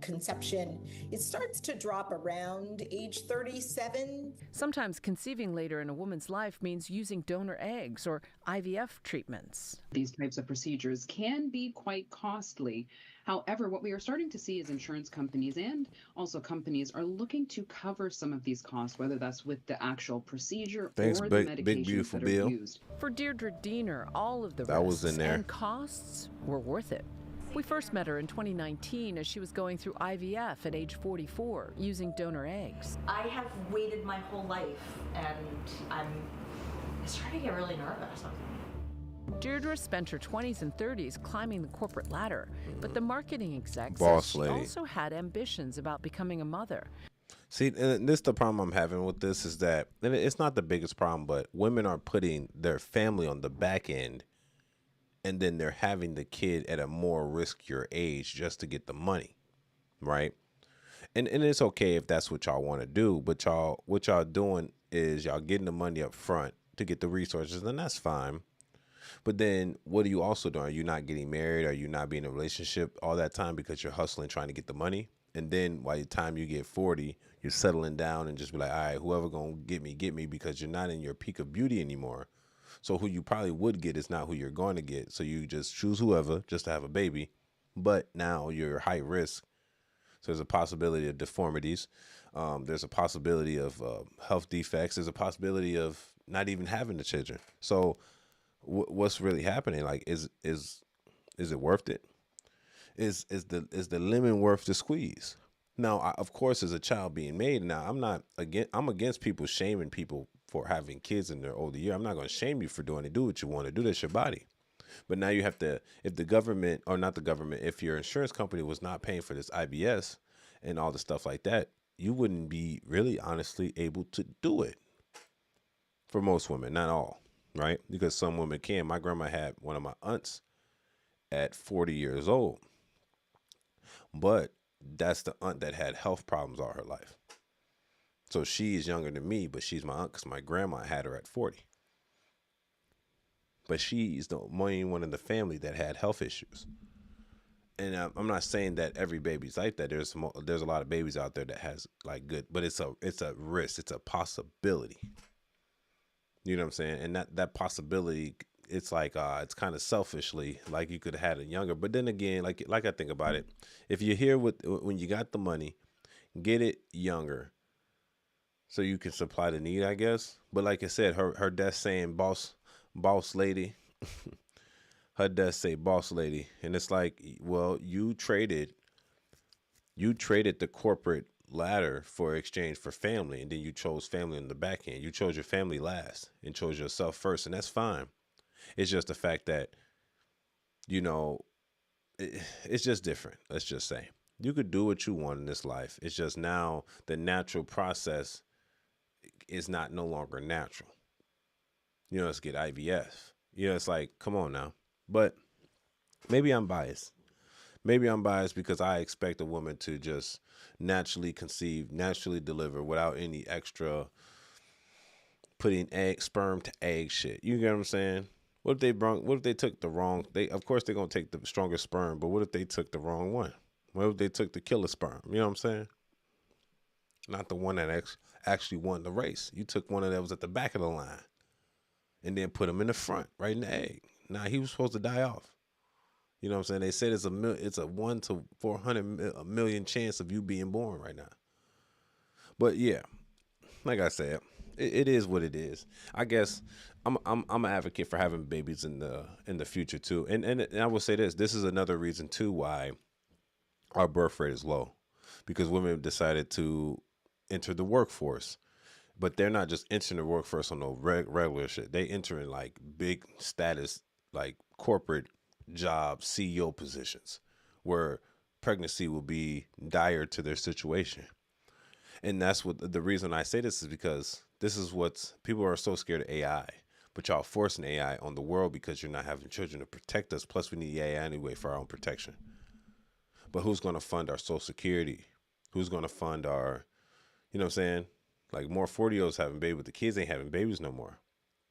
conception, it starts to drop around age 37. Sometimes conceiving later in a woman's life means using donor eggs or IVF treatments. These types of procedures can be quite costly. However, what we are starting to see is insurance companies and also companies are looking to cover some of these costs, whether that's with the actual procedure Thanks, or big, the medications big beautiful that are Bill. used. For Deirdre Diener, all of the That risks was in there. and costs were worth it. We first met her in 2019 as she was going through IVF at age 44, using donor eggs. I have waited my whole life, and I'm starting to get really nervous. Deirdre spent her 20s and 30s climbing the corporate ladder, but the marketing exec Boss says she lady. also had ambitions about becoming a mother. See, and this the problem I'm having with this is that, and it's not the biggest problem, but women are putting their family on the back end, and then they're having the kid at a more riskier age just to get the money, right? And it's okay if that's what y'all want to do, but what y'all doing is y'all getting the money up front to get the resources, and that's fine. But then what are you also doing? Are you not getting married? Are you not being in a relationship all that time because you're hustling, trying to get the money? And then by the time you get 40, you're settling down and just be like, all right, whoever gonna get me, because you're not in your peak of beauty anymore. So who you probably would get is not who you're going to get. So you just choose whoever just to have a baby. But now you're high risk. So there's a possibility of deformities. There's a possibility of health defects. There's a possibility of not even having the children. So what's really happening? Like, is it worth it? Is the lemon worth the squeeze? Now, of course, as a child being made. Now, I'm against people shaming people for having kids in their older year. I'm not going to shame you for doing it. Do what you want to do. That's your body. But now you have to, if the government, or not the government, if your insurance company was not paying for this IBS and all the stuff like that, you wouldn't be really honestly able to do it. For most women, not all, right? Because some women can. My grandma had one of my aunts at 40 years old. But that's the aunt that had health problems all her life. So she is younger than me, but she's my aunt because my grandma had her at 40. But she's the main one in the family that had health issues. And I'm not saying that every baby's like that. There's a lot of babies out there that has like good, but it's a risk. It's a possibility. You know what I'm saying? And that possibility, it's like it's kind of selfishly like you could have had it younger. But then again, like I think about it, if you're here when you got the money, get it younger, so you can supply the need, I guess. But like I said, her death saying boss lady, her death say boss lady, and it's like, well, you traded the corporate ladder for exchange for family, and then you chose family in the back end. You chose your family last and chose yourself first, and that's fine. It's just the fact that, it's just different. Let's just say you could do what you want in this life. It's just now the natural process is no longer natural. Let's get IVF. It's like, come on now. But maybe I'm biased. Maybe I'm biased because I expect a woman to just naturally conceive, naturally deliver without any extra putting sperm to egg shit. You get what I'm saying? What if they took the wrong? Of course they're gonna take the strongest sperm, but what if they took the wrong one? What if they took the killer sperm? You know what I'm saying? Not the one that actually won the race. You took one that was at the back of the line, and then put him in the front, right in the egg. Now he was supposed to die off. You know what I'm saying? They said it's a 1 to 400 million chance of you being born right now. But yeah, like I said, it is what it is. I guess I'm an advocate for having babies in the future too. And I will say this is another reason too why our birth rate is low, because women decided to enter the workforce. But they're not just entering the workforce on no regular shit. They enter in like big status, like corporate job CEO positions where pregnancy will be dire to their situation. And that's what the reason I say this is because this is what's people are so scared of AI, but y'all forcing AI on the world because you're not having children to protect us. Plus we need AI anyway for our own protection. But who's going to fund our Social Security? Who's going to fund our, you know what I'm saying? Like more 40-year-olds having babies, but the kids ain't having babies no more.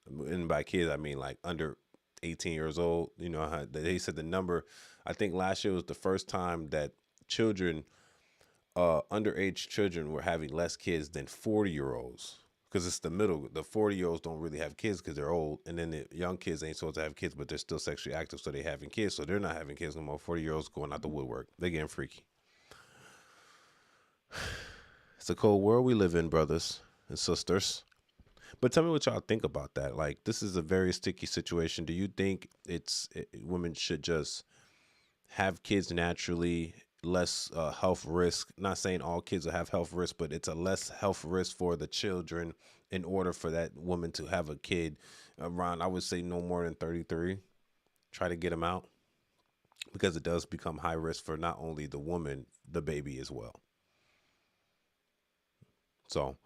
And by kids, I mean like under 18 years old. You know, how they said the number, I think last year was the first time that children, underage children were having less kids than 40-year-olds. Because it's the middle. The 40-year-olds don't really have kids because they're old. And then the young kids ain't supposed to have kids, but they're still sexually active, so they having kids. So they're not having kids no more. 40-year-olds going out the woodwork. They're getting freaky. It's a cold world we live in, brothers and sisters. But tell me what y'all think about that. Like, this is a very sticky situation. Do you think women should just have kids naturally, less health risk? Not saying all kids will have health risk, but it's a less health risk for the children in order for that woman to have a kid around, I would say, no more than 33. Try to get them out because it does become high risk for not only the woman, the baby as well. So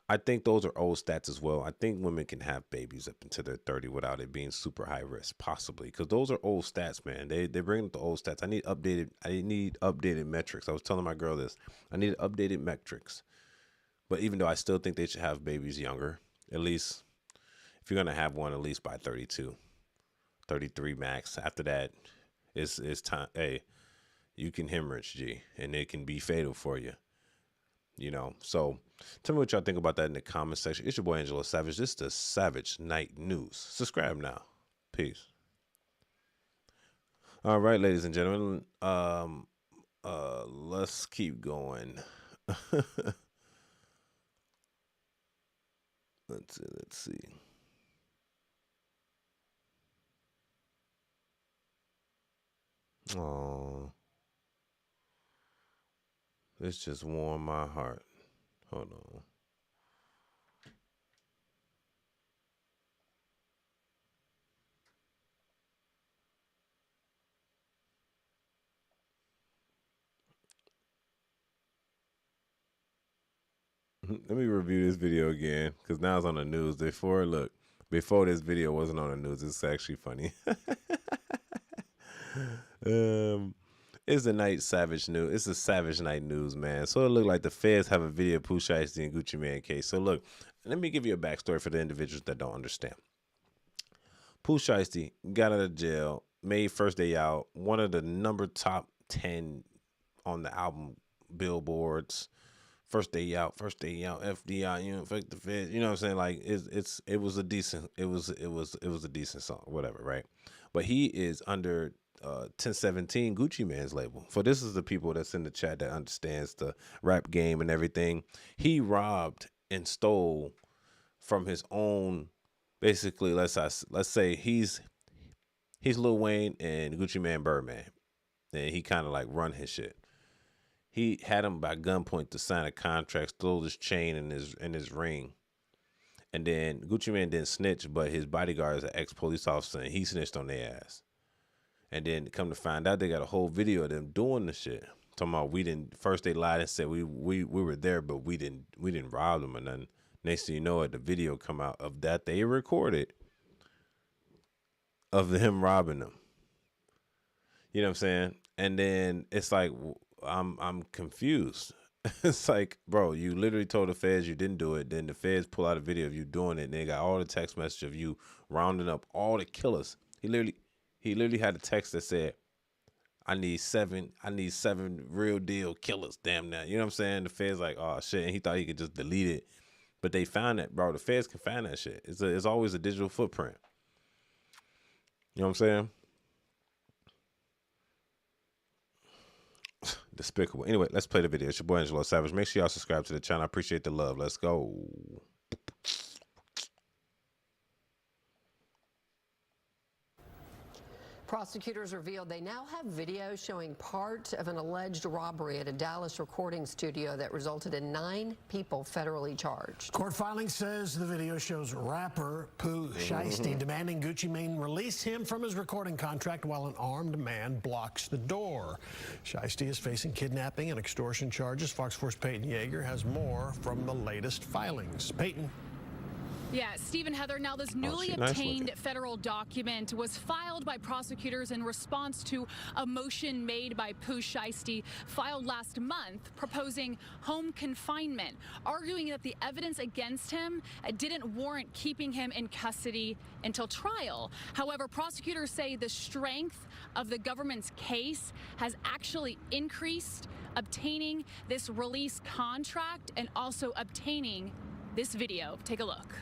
I think those are old stats as well. I think women can have babies up until they're 30 without it being super high risk, possibly, because those are old stats, man. They bring up the old stats. I need updated metrics. I was telling my girl this. I need updated metrics. But even though I still think they should have babies younger, at least if you're gonna have one, at least by 32, 33 max. After that, it's time. Hey, you can hemorrhage, G, and it can be fatal for you. You know, so tell me what y'all think about that in the comment section. It's your boy Angelo Savage. This is the Savage Night News. Subscribe now. Peace. All right, ladies and gentlemen. Let's keep going. Let's see. Oh. This just warmed my heart. Hold on. Let me review this video again, because now it's on the news. Before this video wasn't on the news. It's actually funny. It's the night Savage News. It's the Savage Night News, man. So it looked like the feds have a video of Pooh Shiesty and Gucci Mane case. So look, let me give you a backstory for the individuals that don't understand. Pooh Shiesty got out of jail, made first day out, one of the top 10 on the album billboards. First day out, FDI, you know, fuck the feds. You know what I'm saying? Like it was a decent song, whatever, right? But he is under 1017 Gucci Mane's label. For this is the people that's in the chat that understands the rap game and everything. He robbed and stole from his own. Basically, let's say he's Lil Wayne and Gucci Mane Birdman, and he kind of like run his shit. He had him by gunpoint to sign a contract, stole his chain and his ring. And then Gucci Mane didn't snitch, but his bodyguard is an ex-police officer, and he snitched on their ass. And then come to find out, they got a whole video of them doing the shit. Talking about first they lied and said we were there, but we didn't rob them or nothing. Next thing you know it, the video come out of that they recorded of him robbing them. You know what I'm saying? And then it's like, I'm confused. It's like, bro, you literally told the feds you didn't do it. Then the feds pull out a video of you doing it, and they got all the text message of you rounding up all the killers. He literally had a text that said, I need seven real deal killers, damn now. You know what I'm saying? The feds like, oh shit, and he thought he could just delete it. But they found that, bro. The feds can find that shit. It's always a digital footprint. You know what I'm saying? Despicable. Anyway, let's play the video. It's your boy Angelo Savage. Make sure y'all subscribe to the channel. I appreciate the love. Let's go. Prosecutors revealed they now have video showing part of an alleged robbery at a Dallas recording studio that resulted in 9 people federally charged. Court filing says the video shows rapper Pooh Shiesty demanding Gucci Mane release him from his recording contract while an armed man blocks the door. Shiesty is facing kidnapping and extortion charges. Fox 4's Peyton Yeager has more from the latest filings. Peyton. Yeah, Stephen, Heather, now this newly obtained federal document was filed by prosecutors in response to a motion made by Pooh Shiesty filed last month proposing home confinement, arguing that the evidence against him didn't warrant keeping him in custody until trial. However, prosecutors say the strength of the government's case has actually increased, obtaining this release contract and also obtaining this video. Take a look.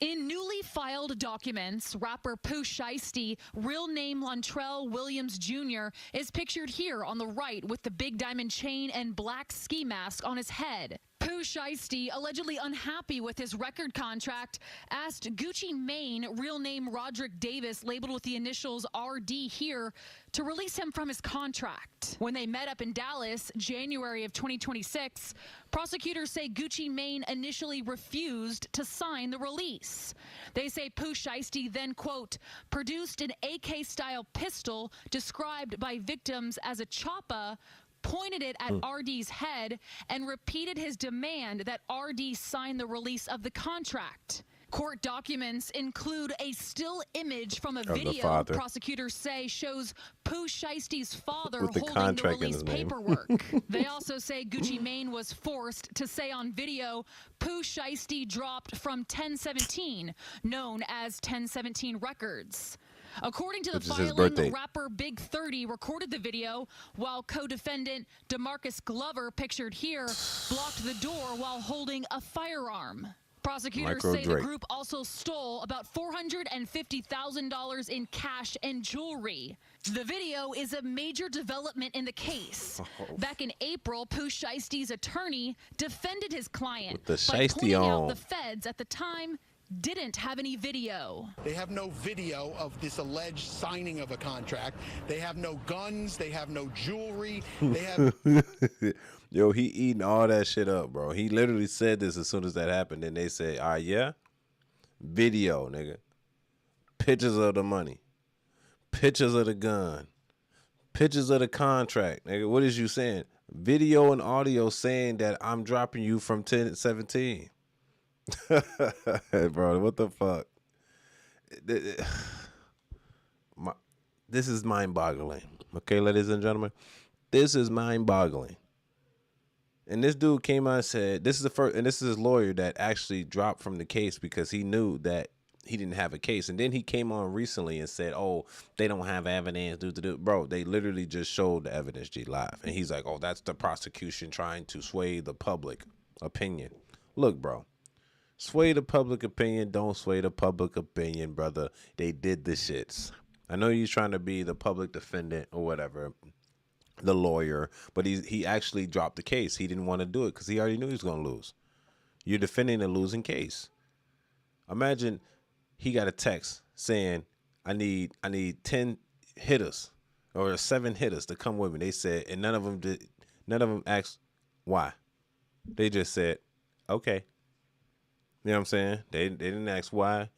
In newly filed documents, rapper Pooh Shiesty, real name Lontrell Williams Jr., is pictured here on the right with the big diamond chain and black ski mask on his head. Pooh Shiesty, allegedly unhappy with his record contract, asked Gucci Mane, real name Roderick Davis, labeled with the initials RD here, to release him from his contract. When they met up in Dallas, January of 2026, prosecutors say Gucci Mane initially refused to sign the release. They say Pooh Shiesty then, quote, produced an AK-style pistol described by victims as a choppa, pointed it at RD's head, and repeated his demand that RD sign the release of the contract. Court documents include a still image from a video prosecutors say shows Pooh Shiesty's father holding the release paperwork. They also say Gucci Mane was forced to say on video Pooh Shiesty dropped from 1017, known as 1017 Records. According to the filing, rapper Big 30 recorded the video while co-defendant DeMarcus Glover, pictured here, blocked the door while holding a firearm. Prosecutors say the group also stole about $450,000 in cash and jewelry. The video is a major development in the case. Back in April, Pooh Shiesty's attorney defended his client by pointing out the feds at the time didn't have any video. They have no video of this alleged signing of a contract. They have no guns. They have no jewelry. They have. Yo, he eating all that shit up, bro. He literally said this as soon as that happened. And they say, yeah, video, nigga. Pictures of the money. Pictures of the gun. Pictures of the contract, nigga. What is you saying? Video and audio saying that I'm dropping you from 1017. Bro, what the fuck? This is mind-boggling. Okay, ladies and gentlemen, this is mind-boggling. And this dude came out and said, this is the first, and this is his lawyer that actually dropped from the case because he knew that he didn't have a case. And then he came on recently and said, oh, they don't have evidence. Bro, they literally just showed the evidence, G, live. And he's like, oh, that's the prosecution trying to sway the public opinion. Look, bro. Sway the public opinion, don't sway the public opinion, brother. They did the shits. I know he's trying to be the public defendant or whatever, the lawyer, but he actually dropped the case. He didn't want to do it because he already knew he was going to lose. You're defending a losing case. Imagine he got a text saying, I need 10 hitters or 7 hitters to come with me. They said, and none of them asked why. They just said, okay. You know what I'm saying? They didn't ask why.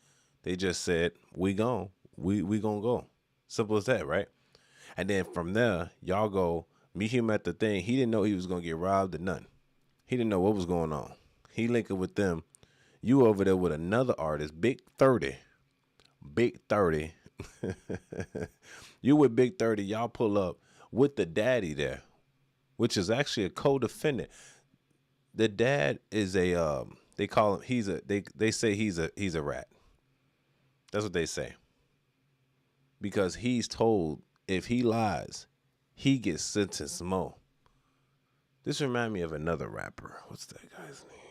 They just said, we gonna go. Simple as that, right? And then from there, y'all go meet him at the thing. He didn't know he was gonna get robbed or nothing. He didn't know what was going on. He linked with them. You over there with another artist, Big 30. Big 30. You with Big 30, y'all pull up with the daddy there, which is actually a co-defendant. The dad is a they call him they say he's a rat. That's what they say. Because he's told if he lies, he gets sentenced more. This reminds me of another rapper. What's that guy's name?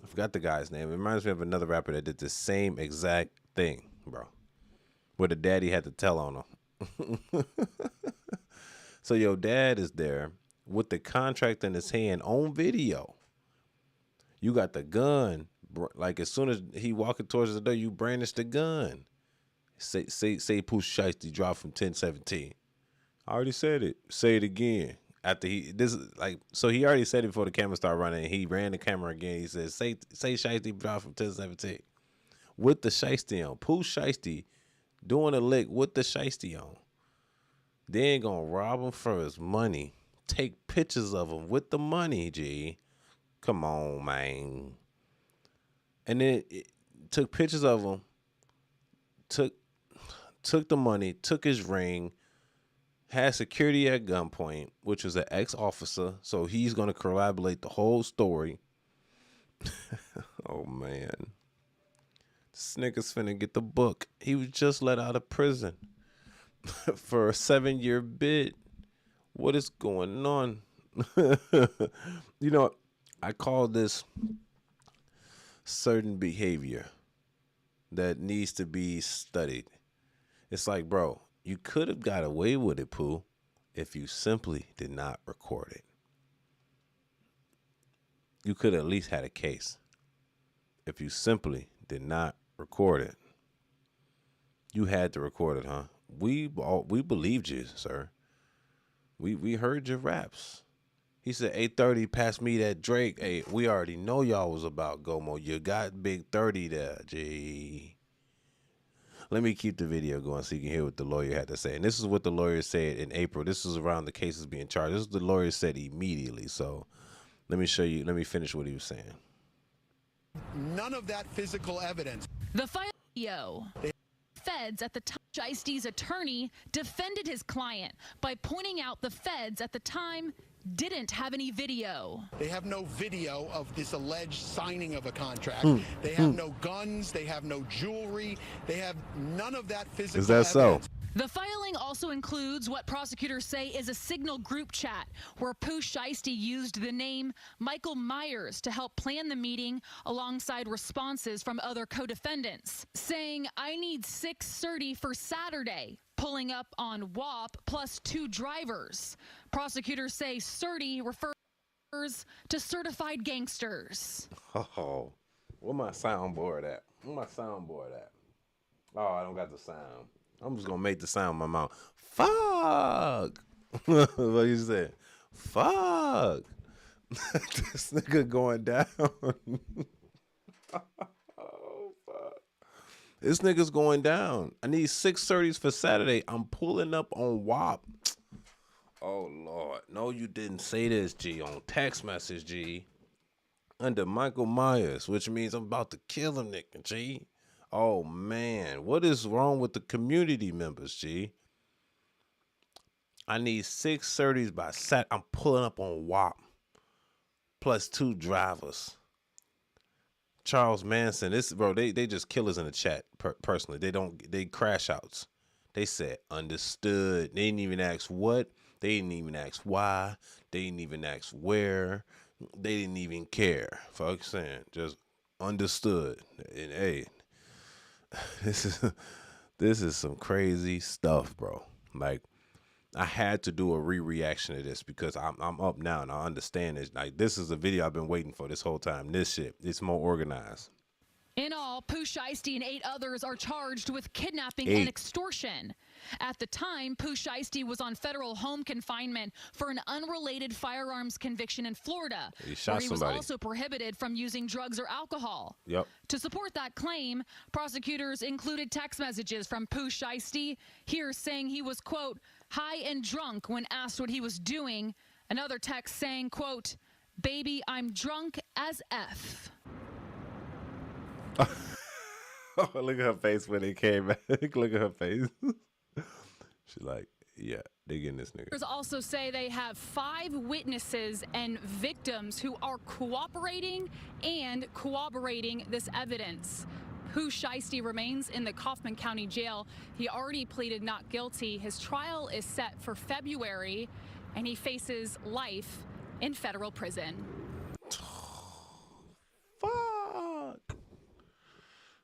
I forgot the guy's name. It reminds me of another rapper that did the same exact thing, bro. Where the daddy had to tell on him. So your dad is there with the contract in his hand on video. You got the gun. Like as soon as he walking towards the door, you brandish the gun. Say Pooh Shiesty dropped from 1017. I already said it. Say it again. After he he already said it before the camera started running, and he ran the camera again. He said, say Shiesty dropped from 1017. With the Shiesty on. Pooh Shiesty doing a lick with the Shiesty on. They ain't gonna rob him for his money. Take pictures of him with the money, G. Come on, man. And then took pictures of him. Took the money, took his ring, had security at gunpoint, which was an ex-officer, so he's gonna corroborate the whole story. Oh man. This nigga's finna get the book. He was just let out of prison for a 7-year bid. What is going on? You know, I call this certain behavior that needs to be studied. It's like, bro, you could have got away with it, Pooh, if you simply did not record it. You could have at least had a case if you simply did not record it. You had to record it, huh? We believed you, sir. We heard your raps. He said 8:30, pass me that Drake. Hey, we already know y'all was about Gomo. You got Big 30 there, G. Let me keep the video going so you can hear what the lawyer had to say. And this is what the lawyer said in April. This is around the cases being charged. This is what the lawyer said immediately. So let me show you. Let me finish what he was saying. None of that physical evidence. The video. Feds at the time, Shiesty's attorney defended his client by pointing out the feds at the time didn't have any video. They have no video of this alleged signing of a contract. They have no guns. They have no jewelry. They have none of that physical Is that evidence. so? The filing also includes what prosecutors say is a signal group chat where Pooh Shiesty used the name Michael Myers to help plan the meeting alongside responses from other co-defendants, saying, I need 630 for Saturday, pulling up on WAP plus 2 drivers. Prosecutors say Surdy refers to certified gangsters. Oh, where my soundboard at? Where my soundboard at? Oh, I don't got the sound. I'm just gonna make the sound in my mouth. Fuck. What you said? Fuck. This nigga going down. Oh fuck. This nigga's going down. I need 630s for Saturday. I'm pulling up on WAP. Oh Lord. No, you didn't say this, G, on text message, G. Under Michael Myers, which means I'm about to kill him, nigga, G. Oh man, what is wrong with the community members, G? I need 630s by Sat. I'm pulling up on WAP plus 2 drivers. Charles Manson, this bro, they just killers in the chat. Personally, they crash outs. They said understood. They didn't even ask what. They didn't even ask why. They didn't even ask where. They didn't even care. Folks saying just understood. And hey. This is some crazy stuff, bro. Like, I had to do a reaction to this because I'm up now and I understand it. Like, this is a video I've been waiting for this whole time. This shit, it's more organized. In all, Pooh Shiesty and 8 others are charged with kidnapping and extortion. At the time, Pooh Shiesty was on federal home confinement for an unrelated firearms conviction in Florida, where he was also prohibited from using drugs or alcohol. Yep. To support that claim, prosecutors included text messages from Pooh Shiesty, here saying he was, quote, high and drunk when asked what he was doing. Another text saying, quote, baby, I'm drunk as F. Oh, look at her face when it came back. Look at her face. She's like, yeah, they getting this nigga. Also say they have 5 witnesses and victims who are cooperating and corroborating this evidence. Pooh Shiesty remains in the Kaufman County Jail. He already pleaded not guilty. His trial is set for February, and he faces life in federal prison. Fuck.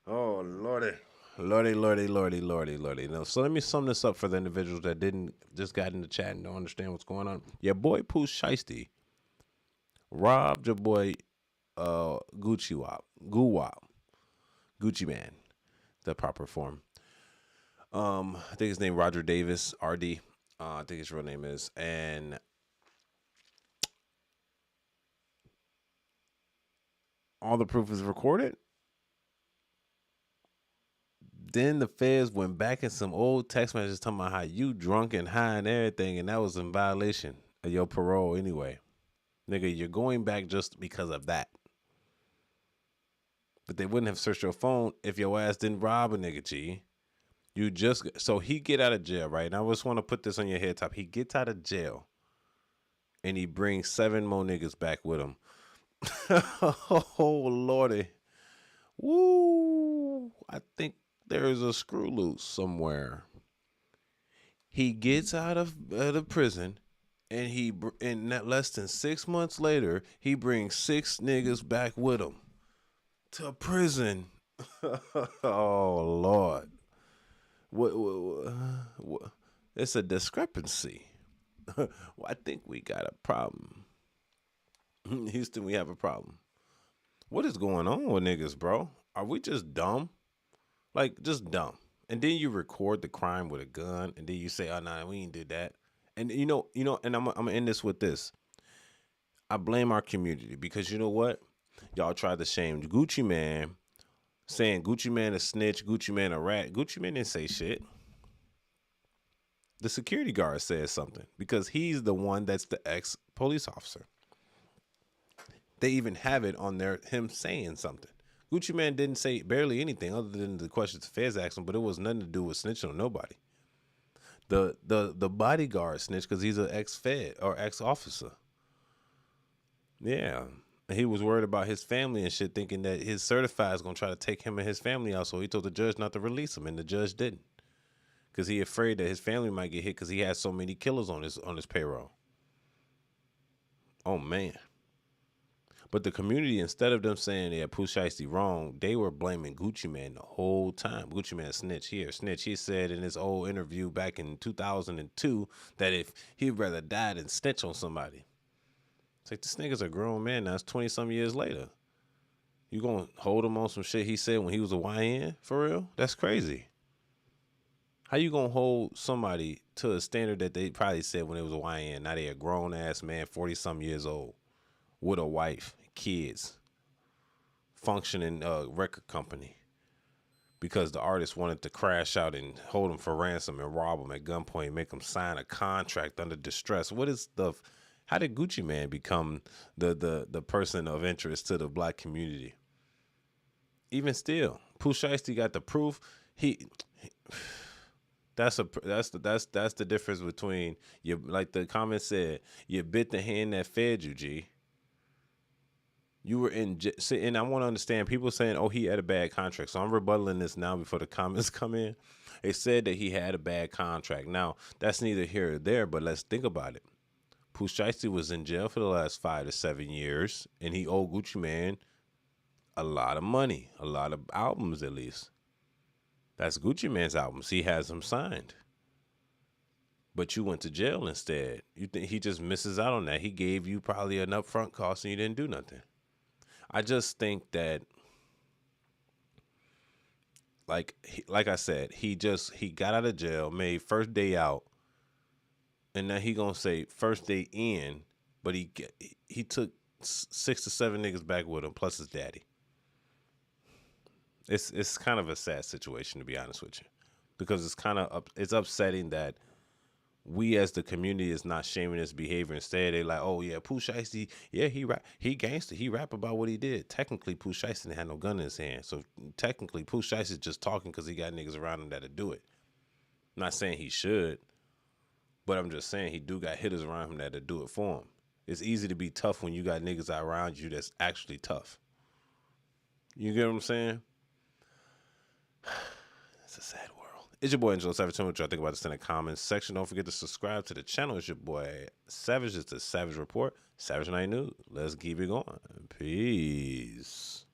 Oh, Lordy. Lordy. Now, so let me sum this up for the individuals that didn't just got in the chat and don't understand what's going on. Your boy Pooh Shiesty robbed your boy Gucci Man, the proper form. I think his name Roger Davis, RD. I think his real name is. And all the proof is recorded. Then the feds went back in some old text messages talking about how you drunk and high and everything, and that was in violation of your parole anyway. Nigga, you're going back just because of that. But they wouldn't have searched your phone if your ass didn't rob a nigga, G. So he get out of jail, right? And I just want to put this on your head top. He gets out of jail, and he brings 7 more niggas back with him. Oh, Lordy. Woo. I think there's a screw loose somewhere. He gets out of the prison, and not less than 6 months later, he brings 6 niggas back with him to prison. Oh, Lord. What? It's a discrepancy. Well, I think we got a problem. Houston, we have a problem. What is going on with niggas, bro? Are we just dumb? Like, just dumb. And then you record the crime with a gun, and then you say, oh, nah, we ain't did that. And, you know, and I'm going to end this with this. I blame our community because you know what? Y'all tried to shame Gucci Mane, saying Gucci Mane a snitch, Gucci Mane a rat. Gucci Mane didn't say shit. The security guard said something because he's the one that's the ex-police officer. They even have it on there, him saying something. Gucci Mane didn't say barely anything other than the questions the feds asked him, but it was nothing to do with snitching on nobody. The bodyguard snitched because he's an ex-fed or ex-officer. Yeah. He was worried about his family and shit, thinking that his certified is going to try to take him and his family out, so he told the judge not to release him, and the judge didn't. Because he afraid that his family might get hit because he has so many killers on his payroll. Oh, man. But the community, instead of them saying, yeah, Pooh Shiesty wrong, they were blaming Gucci Mane the whole time. Gucci Mane snitch here, snitch. He said in his old interview back in 2002 that if he'd rather die than snitch on somebody. It's like, this nigga's a grown man now. It's 20-some years later. You gonna hold him on some shit he said when he was a YN? For real? That's crazy. How you gonna hold somebody to a standard that they probably said when they was a YN? Now they a grown-ass man, 40-some years old, with a wife, kids, functioning record company, because the artist wanted to crash out and hold him for ransom and rob him at gunpoint, make him sign a contract under distress. How did Gucci Mane become the person of interest to the black community? Even still, Pooh Shiesty got the proof. That's the difference between you, like the comment said, you bit the hand that fed you, G. You were and I want to understand people saying, oh, he had a bad contract. So I'm rebuttaling this now before the comments come in. They said that he had a bad contract. Now, that's neither here or there, but let's think about it. Pooh Shiesty was in jail for the last 5 to 7 years, and he owed Gucci Mane a lot of money, a lot of albums at least. That's Gucci Mane's albums. He has them signed. But you went to jail instead. You think he just misses out on that? He gave you probably an upfront cost and you didn't do nothing. I just think that, like I said, he got out of jail, made first day out, and now he gonna say first day in, but he took 6 to 7 niggas back with him, plus his daddy. It's kind of a sad situation, to be honest with you, because it's upsetting that we as the community is not shaming his behavior. Instead, they like, oh yeah, Pooh Shiesty, yeah, he gangster, he rap about what he did. Technically, Pooh Shiesty didn't have no gun in his hand, so technically, Pooh Shiesty's just talking because he got niggas around him that'll do it. I'm not saying he should, but I'm just saying he do got hitters around him that'll do it for him. It's easy to be tough when you got niggas around you that's actually tough. You get what I'm saying? It's a sad world. It's your boy Angelo Savage. Tell me what y'all think about this in the comments section. Don't forget to subscribe to the channel. It's your boy Savage. It's the Savage Report. Savage Night News. Let's keep it going. Peace.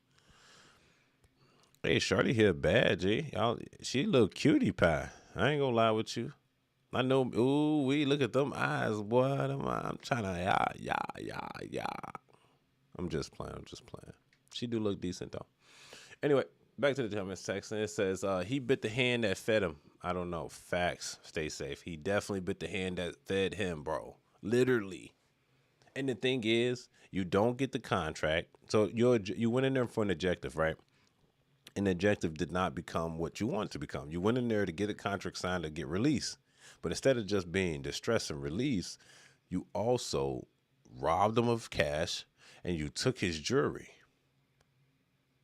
Hey, shorty here bad, G. Y'all, she a little cutie pie. I ain't gonna lie with you. I know. Ooh, look at them eyes, boy. I'm trying to yeah. I'm just playing. She do look decent though. Anyway. Back to the comment section. It says he bit the hand that fed him. I don't know. Facts. Stay safe. He definitely bit the hand that fed him, bro. Literally. And the thing is, you don't get the contract. So you went in there for an objective, right? And the objective did not become what you wanted to become. You went in there to get a contract signed to get released. But instead of just being distressed and released, you also robbed him of cash and you took his jewelry.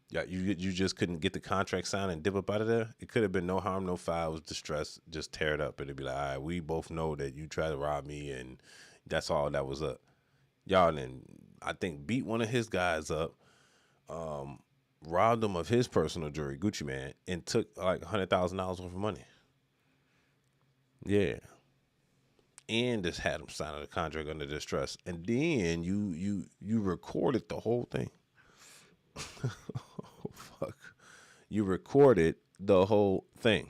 Yeah, you just couldn't get the contract signed and dip up out of there. It could have been no harm, no foul. It was distress. Just tear it up. And it'd be like, all right, we both know that you tried to rob me, and that's all that was up. Y'all then, I think, beat one of his guys up, robbed him of his personal jewelry, Gucci Man, and took like $100,000 worth of money. Yeah. And just had him sign a contract under distress. And then you recorded the whole thing. Oh, fuck. You recorded the whole thing.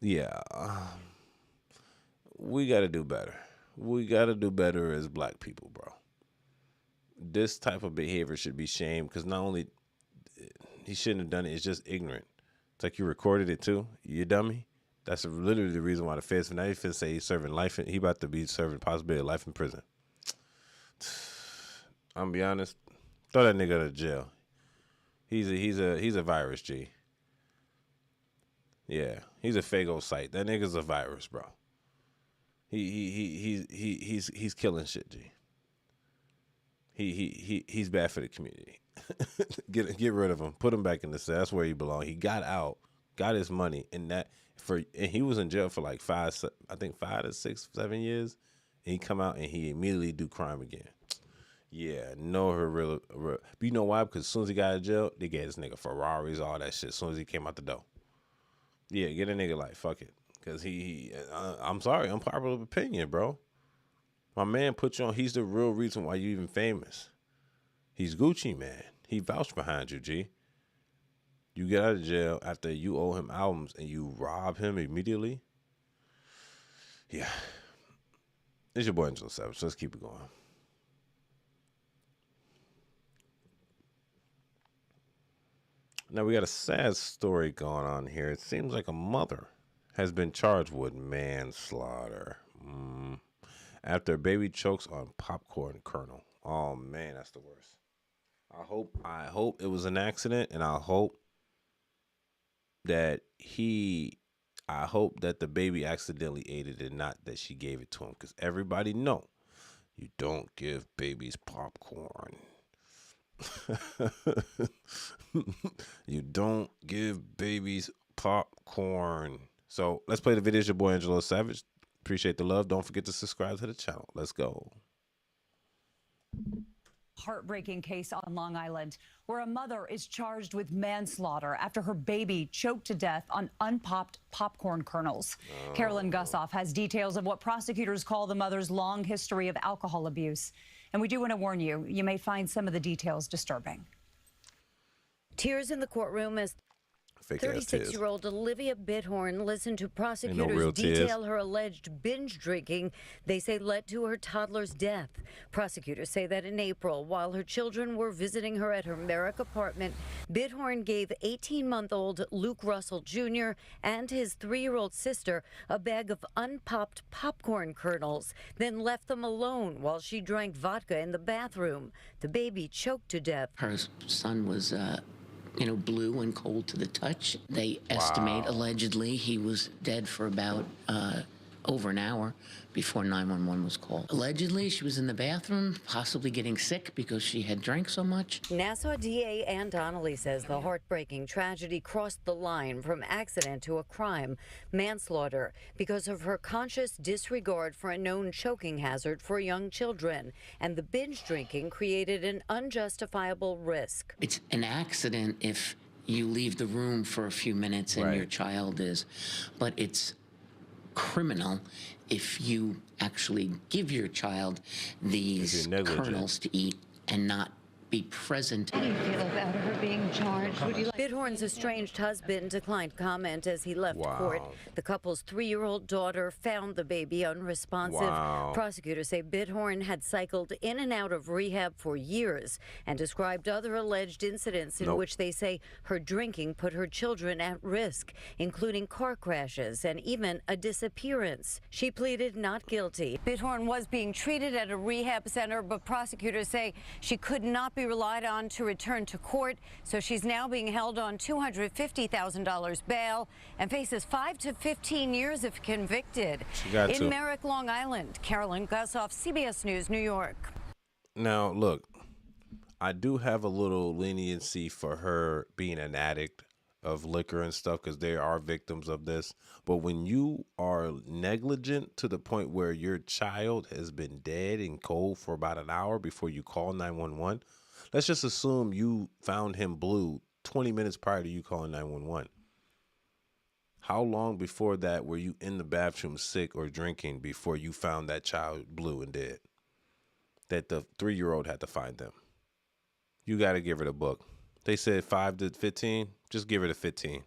Yeah. We got to do better. We got to do better as black people, bro. This type of behavior should be shamed because not only he shouldn't have done it, it's just ignorant. It's like you recorded it too. You dummy. That's literally the reason why the feds now he finna say he's serving life. He about to be serving possibility of life in prison. I'm gonna be honest. Throw that nigga to jail. He's a virus, G. Yeah, he's a phagocyte. That nigga's a virus, bro. He's killing shit, G. He's bad for the community. Get rid of him. Put him back in the cell. That's where he belongs. He got out, got his money, and he was in jail for like 5 to 6, 7 years. And he come out and he immediately do crime again. Yeah, but you know why? Because as soon as he got out of jail, they gave this nigga Ferraris, all that shit. As soon as he came out the door. Yeah, get a nigga like fuck it. Because I'm sorry, unpopular opinion, bro. My man put you on. He's the real reason why you even famous. He's Gucci, man. He vouched behind you, G. You get out of jail after you owe him albums and you rob him immediately. Yeah. It's your boy Angelo Savage. Let's keep it going. Now we got a sad story going on here. It seems like a mother has been charged with manslaughter after a baby chokes on popcorn kernel. Oh man, that's the worst. I hope it was an accident, and I hope that the baby accidentally ate it and not that she gave it to him, because everybody know you don't give babies popcorn. You don't give babies popcorn. So let's play the video. It's your boy Angelo Savage. Appreciate the love. Don't forget to subscribe to the channel. Let's go. Heartbreaking case on Long Island where a mother is charged with manslaughter after her baby choked to death on unpopped popcorn kernels. Carolyn Gussoff has details of what prosecutors call the mother's long history of alcohol abuse. And we do want to warn you, you may find some of the details disturbing. Tears in the courtroom as 36-year-old Olivia Bithorn listened to prosecutors detail her alleged binge drinking they say led to her toddler's death. Prosecutors say that in April, while her children were visiting her at her Merrick apartment, Bithorn gave 18-month-old Luke Russell Jr. and his 3-year-old sister a bag of unpopped popcorn kernels, then left them alone while she drank vodka in the bathroom. The baby choked to death. Her son was blue and cold to the touch. They estimate, allegedly, he was dead for about over an hour before 911 was called. Allegedly, she was in the bathroom, possibly getting sick because she had drank so much. Nassau DA Ann Donnelly says the heartbreaking tragedy crossed the line from accident to a crime, manslaughter, because of her conscious disregard for a known choking hazard for young children. And the binge drinking created an unjustifiable risk. It's an accident if you leave the room for a few minutes and your child is, but it's criminal if you actually give your child these kernels to eat and not be present. How do you feel about her being charged? Bithorn's estranged husband declined comment as he left court. The couple's 3-year-old daughter found the baby unresponsive. Prosecutors say Bithorn had cycled in and out of rehab for years and described other alleged incidents in which they say her drinking put her children at risk, including car crashes and even a disappearance. She pleaded not guilty. Bithorn was being treated at a rehab center, but prosecutors say she could not be relied on to return to court, so she's now being held on $250,000 bail and faces 5 to 15 years if convicted. In Merrick, Long Island, Carolyn Gussoff, CBS News, New York. Now, look, I do have a little leniency for her being an addict of liquor and stuff because they are victims of this. But when you are negligent to the point where your child has been dead and cold for about an hour before you call 911, let's just assume you found him blue 20 minutes prior to you calling 911. How long before that were you in the bathroom sick or drinking before you found that child blue and dead? That the 3-year-old had to find them. You got to give her the book. They said 5 to 15. Just give her the 15.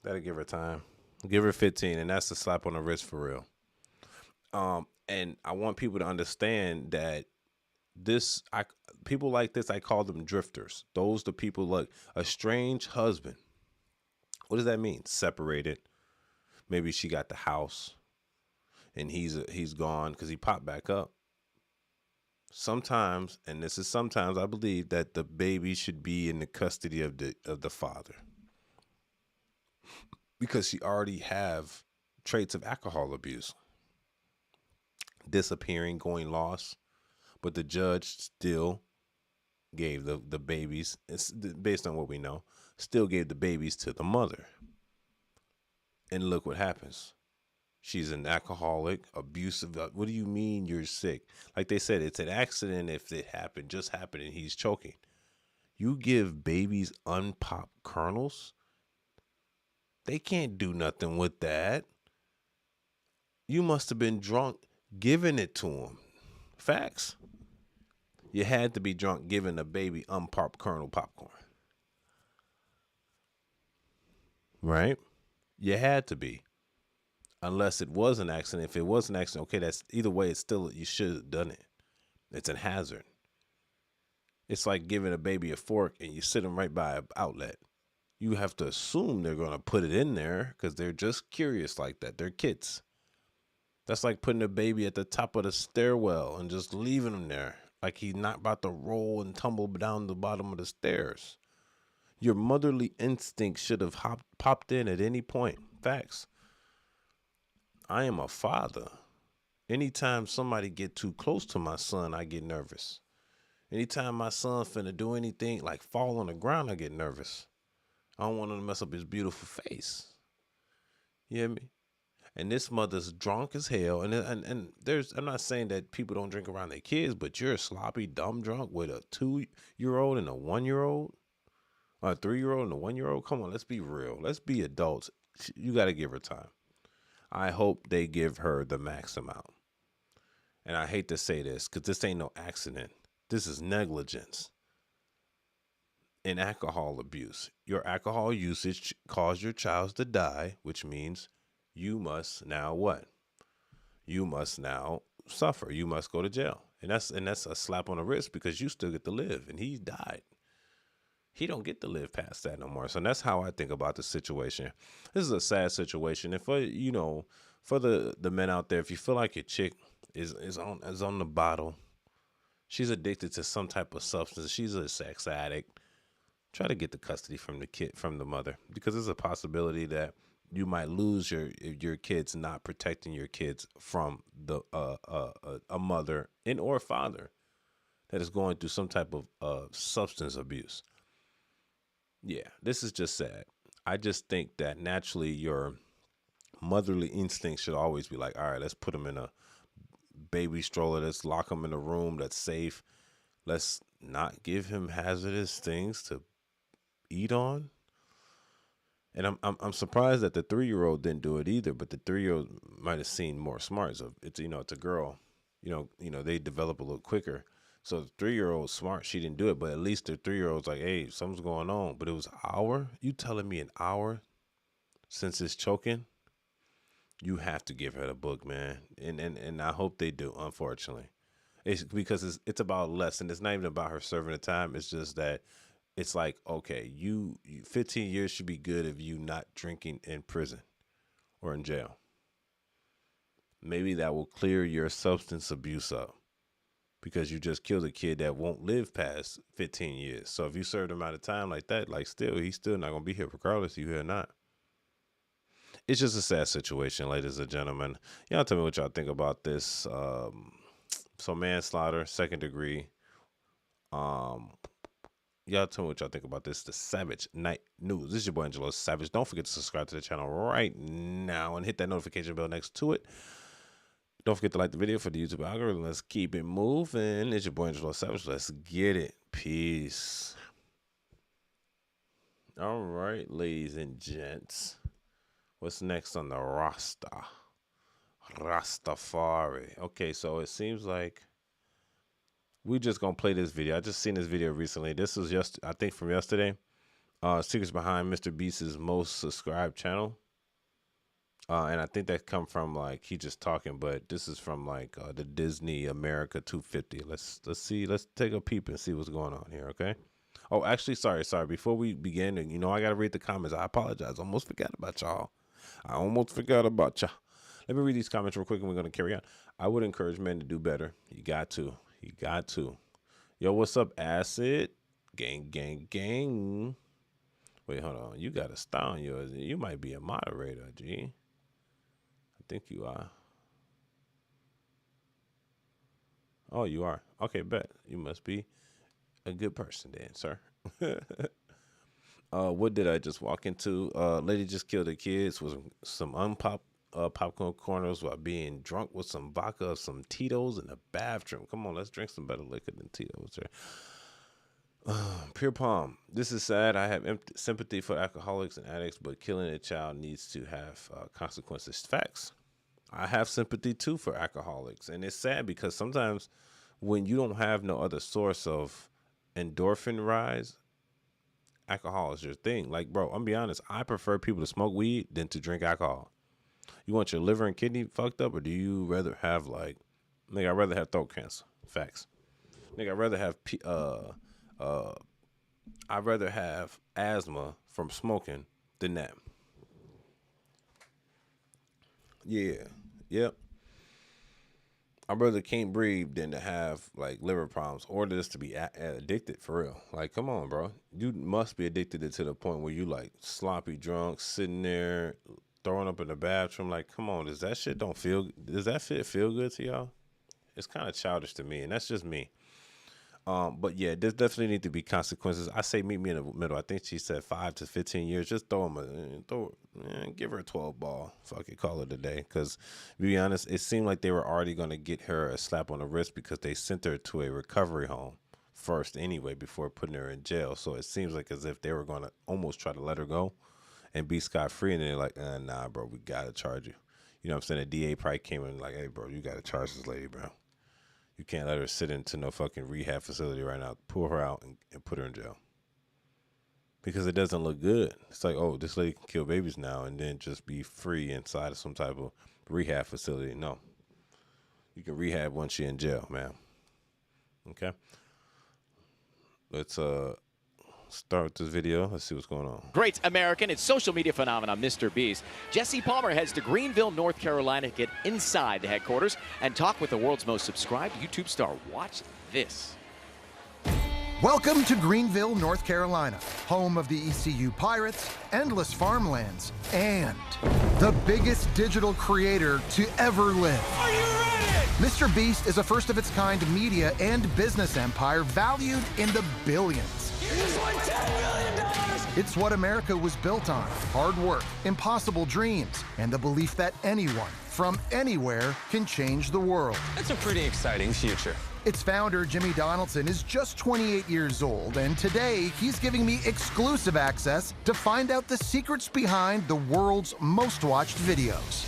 That'll give her time. Give her 15, and that's a slap on the wrist for real. And I want people to understand that people like this, I call them drifters. Those the people like a strange husband. What does that mean? Separated. Maybe she got the house, and he's gone because he popped back up. Sometimes, and this is sometimes, I believe that the baby should be in the custody of the father because she already have traits of alcohol abuse, disappearing, going lost, but the judge still gave the babies, based on what we know, still gave the babies to the mother. And look what happens. She's an alcoholic, abusive. What do you mean you're sick? Like they said, it's an accident if it happened, just happened, and he's choking. You give babies unpopped kernels? They can't do nothing with that. You must have been drunk giving it to them. Facts. You had to be drunk giving a baby unpopped kernel popcorn. Right? You had to be. Unless it was an accident. If it was an accident, okay, that's either way, it's still, you should have done it. It's a hazard. It's like giving a baby a fork and you sit them right by an outlet. You have to assume they're going to put it in there because they're just curious like that. They're kids. That's like putting a baby at the top of the stairwell and just leaving him there like he's not about to roll and tumble down the bottom of the stairs. Your motherly instinct should have popped in at any point. Facts. I am a father. Anytime somebody get too close to my son, I get nervous. Anytime my son finna do anything like fall on the ground, I get nervous. I don't want him to mess up his beautiful face. You hear me? And this mother's drunk as hell. And there's, I'm not saying that people don't drink around their kids, but you're a sloppy, dumb drunk with a 2-year-old and a 1-year-old, or a 3-year-old and a 1-year-old. Come on, let's be real. Let's be adults. You got to give her time. I hope they give her the max amount. And I hate to say this because this ain't no accident. This is negligence and alcohol abuse. Your alcohol usage caused your child to die, which means you must now what? You must now suffer. You must go to jail. And that's a slap on the wrist because you still get to live and he died. He don't get to live past that no more. So that's how I think about the situation. This is a sad situation. And for, you know, for the men out there, if you feel like your chick is on the bottle, she's addicted to some type of substance, she's a sex addict, try to get the custody from the mother, because there's a possibility that you might lose your kids, not protecting your kids from a mother and or father that is going through some type of substance abuse. Yeah, this is just sad. I just think that naturally your motherly instinct should always be like, all right, let's put them in a baby stroller. Let's lock him in a room that's safe. Let's not give him hazardous things to eat on. And I'm surprised that the 3-year-old didn't do it either, but the 3-year-old might have seen more smarts. It's, you know, it's a girl, you know, they develop a little quicker. So the 3-year-old's smart. She didn't do it, but at least the 3-year-old's like, hey, something's going on. But it was an hour? You telling me an hour since it's choking? You have to give her the book, man. And I hope they do, unfortunately. It's because it's about less, and it's not even about her serving the time. It's just that it's like, okay, you 15 years should be good if you not drinking in prison or in jail. Maybe that will clear your substance abuse up because you just killed a kid that won't live past 15 years. So if you served him out of time like that, like he's still not going to be here regardless if you here or not. It's just a sad situation, ladies and gentlemen. Y'all tell me what y'all think about this. So manslaughter, 2nd degree. Y'all tell me what y'all think about this. The Savage Night News. This is your boy Angelo Savage. Don't forget to subscribe to the channel right now and hit that notification bell next to it. Don't forget to like the video for the YouTube algorithm. Let's keep it moving. It's your boy Angelo Savage. Let's get it. Peace. All right, ladies and gents. What's next on the roster? Rastafari. Okay, so it seems like we just gonna play this video. I just seen this video recently. This was just, I think, from yesterday. Secrets behind Mr. Beast's most subscribed channel. And I think that come from like he just talking, but this is from like the Disney America 250. Let's see. Let's take a peep and see what's going on here. Okay. Oh, actually, sorry. Before we begin, and I gotta read the comments. I apologize. I almost forgot about y'all. Let me read these comments real quick and we're going to carry on. I would encourage men to do better. You got to. Yo, what's up, Acid? Gang, gang, gang. Wait, hold on. You got a style on yours. You might be a moderator, G. I think you are. Oh, you are. Okay, bet. You must be a good person then, sir. What did I just walk into? Lady just killed her kids with some popcorn corners while being drunk with some vodka, some Tito's in the bathroom. Come on, let's drink some better liquor than Tito's. Pure Palm. This is sad. I have sympathy for alcoholics and addicts, but killing a child needs to have consequences. Facts. I have sympathy too for alcoholics, and it's sad because sometimes when you don't have no other source of endorphin rise, alcohol is your thing. Like, bro, I'm be honest, I prefer people to smoke weed than to drink alcohol. You want your liver and kidney fucked up, or do you rather have like, nigga, I'd rather have throat cancer. Facts. Nigga, I'd rather have asthma from smoking than that. Yeah. Yep. I rather can't breathe than to have like liver problems or just to be addicted for real. Like, come on, bro. You must be addicted to the point where you like sloppy drunk, sitting there, throwing up in the bathroom. Like, come on, does that shit feel good to y'all? It's kind of childish to me, and that's just me. But yeah, there's definitely need to be consequences. I say meet me in the middle. I think she said 5 to 15 years. Just give her a 12 ball. Fuck it, call it a day. Because to be honest, it seemed like they were already going to get her a slap on the wrist because they sent her to a recovery home first anyway before putting her in jail. So it seems like as if they were going to almost try to let her go and be scot-free. And they're like, nah, bro, we got to charge you. You know what I'm saying? The DA probably came in like, hey, bro, you got to charge this lady, bro. You can't let her sit into no fucking rehab facility right now. Pull her out and put her in jail. Because it doesn't look good. It's like, oh, this lady can kill babies now and then just be free inside of some type of rehab facility. No. You can rehab once you're in jail, man. Okay? Let's start this video. Let's see what's going on. Great American and social media phenomenon, Mr. Beast. Jesse Palmer heads to Greenville, North Carolina to get inside the headquarters and talk with the world's most subscribed YouTube star. Watch this. Welcome to Greenville, North Carolina, home of the ECU Pirates, endless farmlands, and the biggest digital creator to ever live. Are you ready? Mr. Beast is a first-of-its-kind media and business empire valued in the billions. You just won $10 million! It's what America was built on: hard work, impossible dreams, and the belief that anyone from anywhere can change the world. That's a pretty exciting future. Its founder, Jimmy Donaldson, is just 28 years old, and today he's giving me exclusive access to find out the secrets behind the world's most watched videos.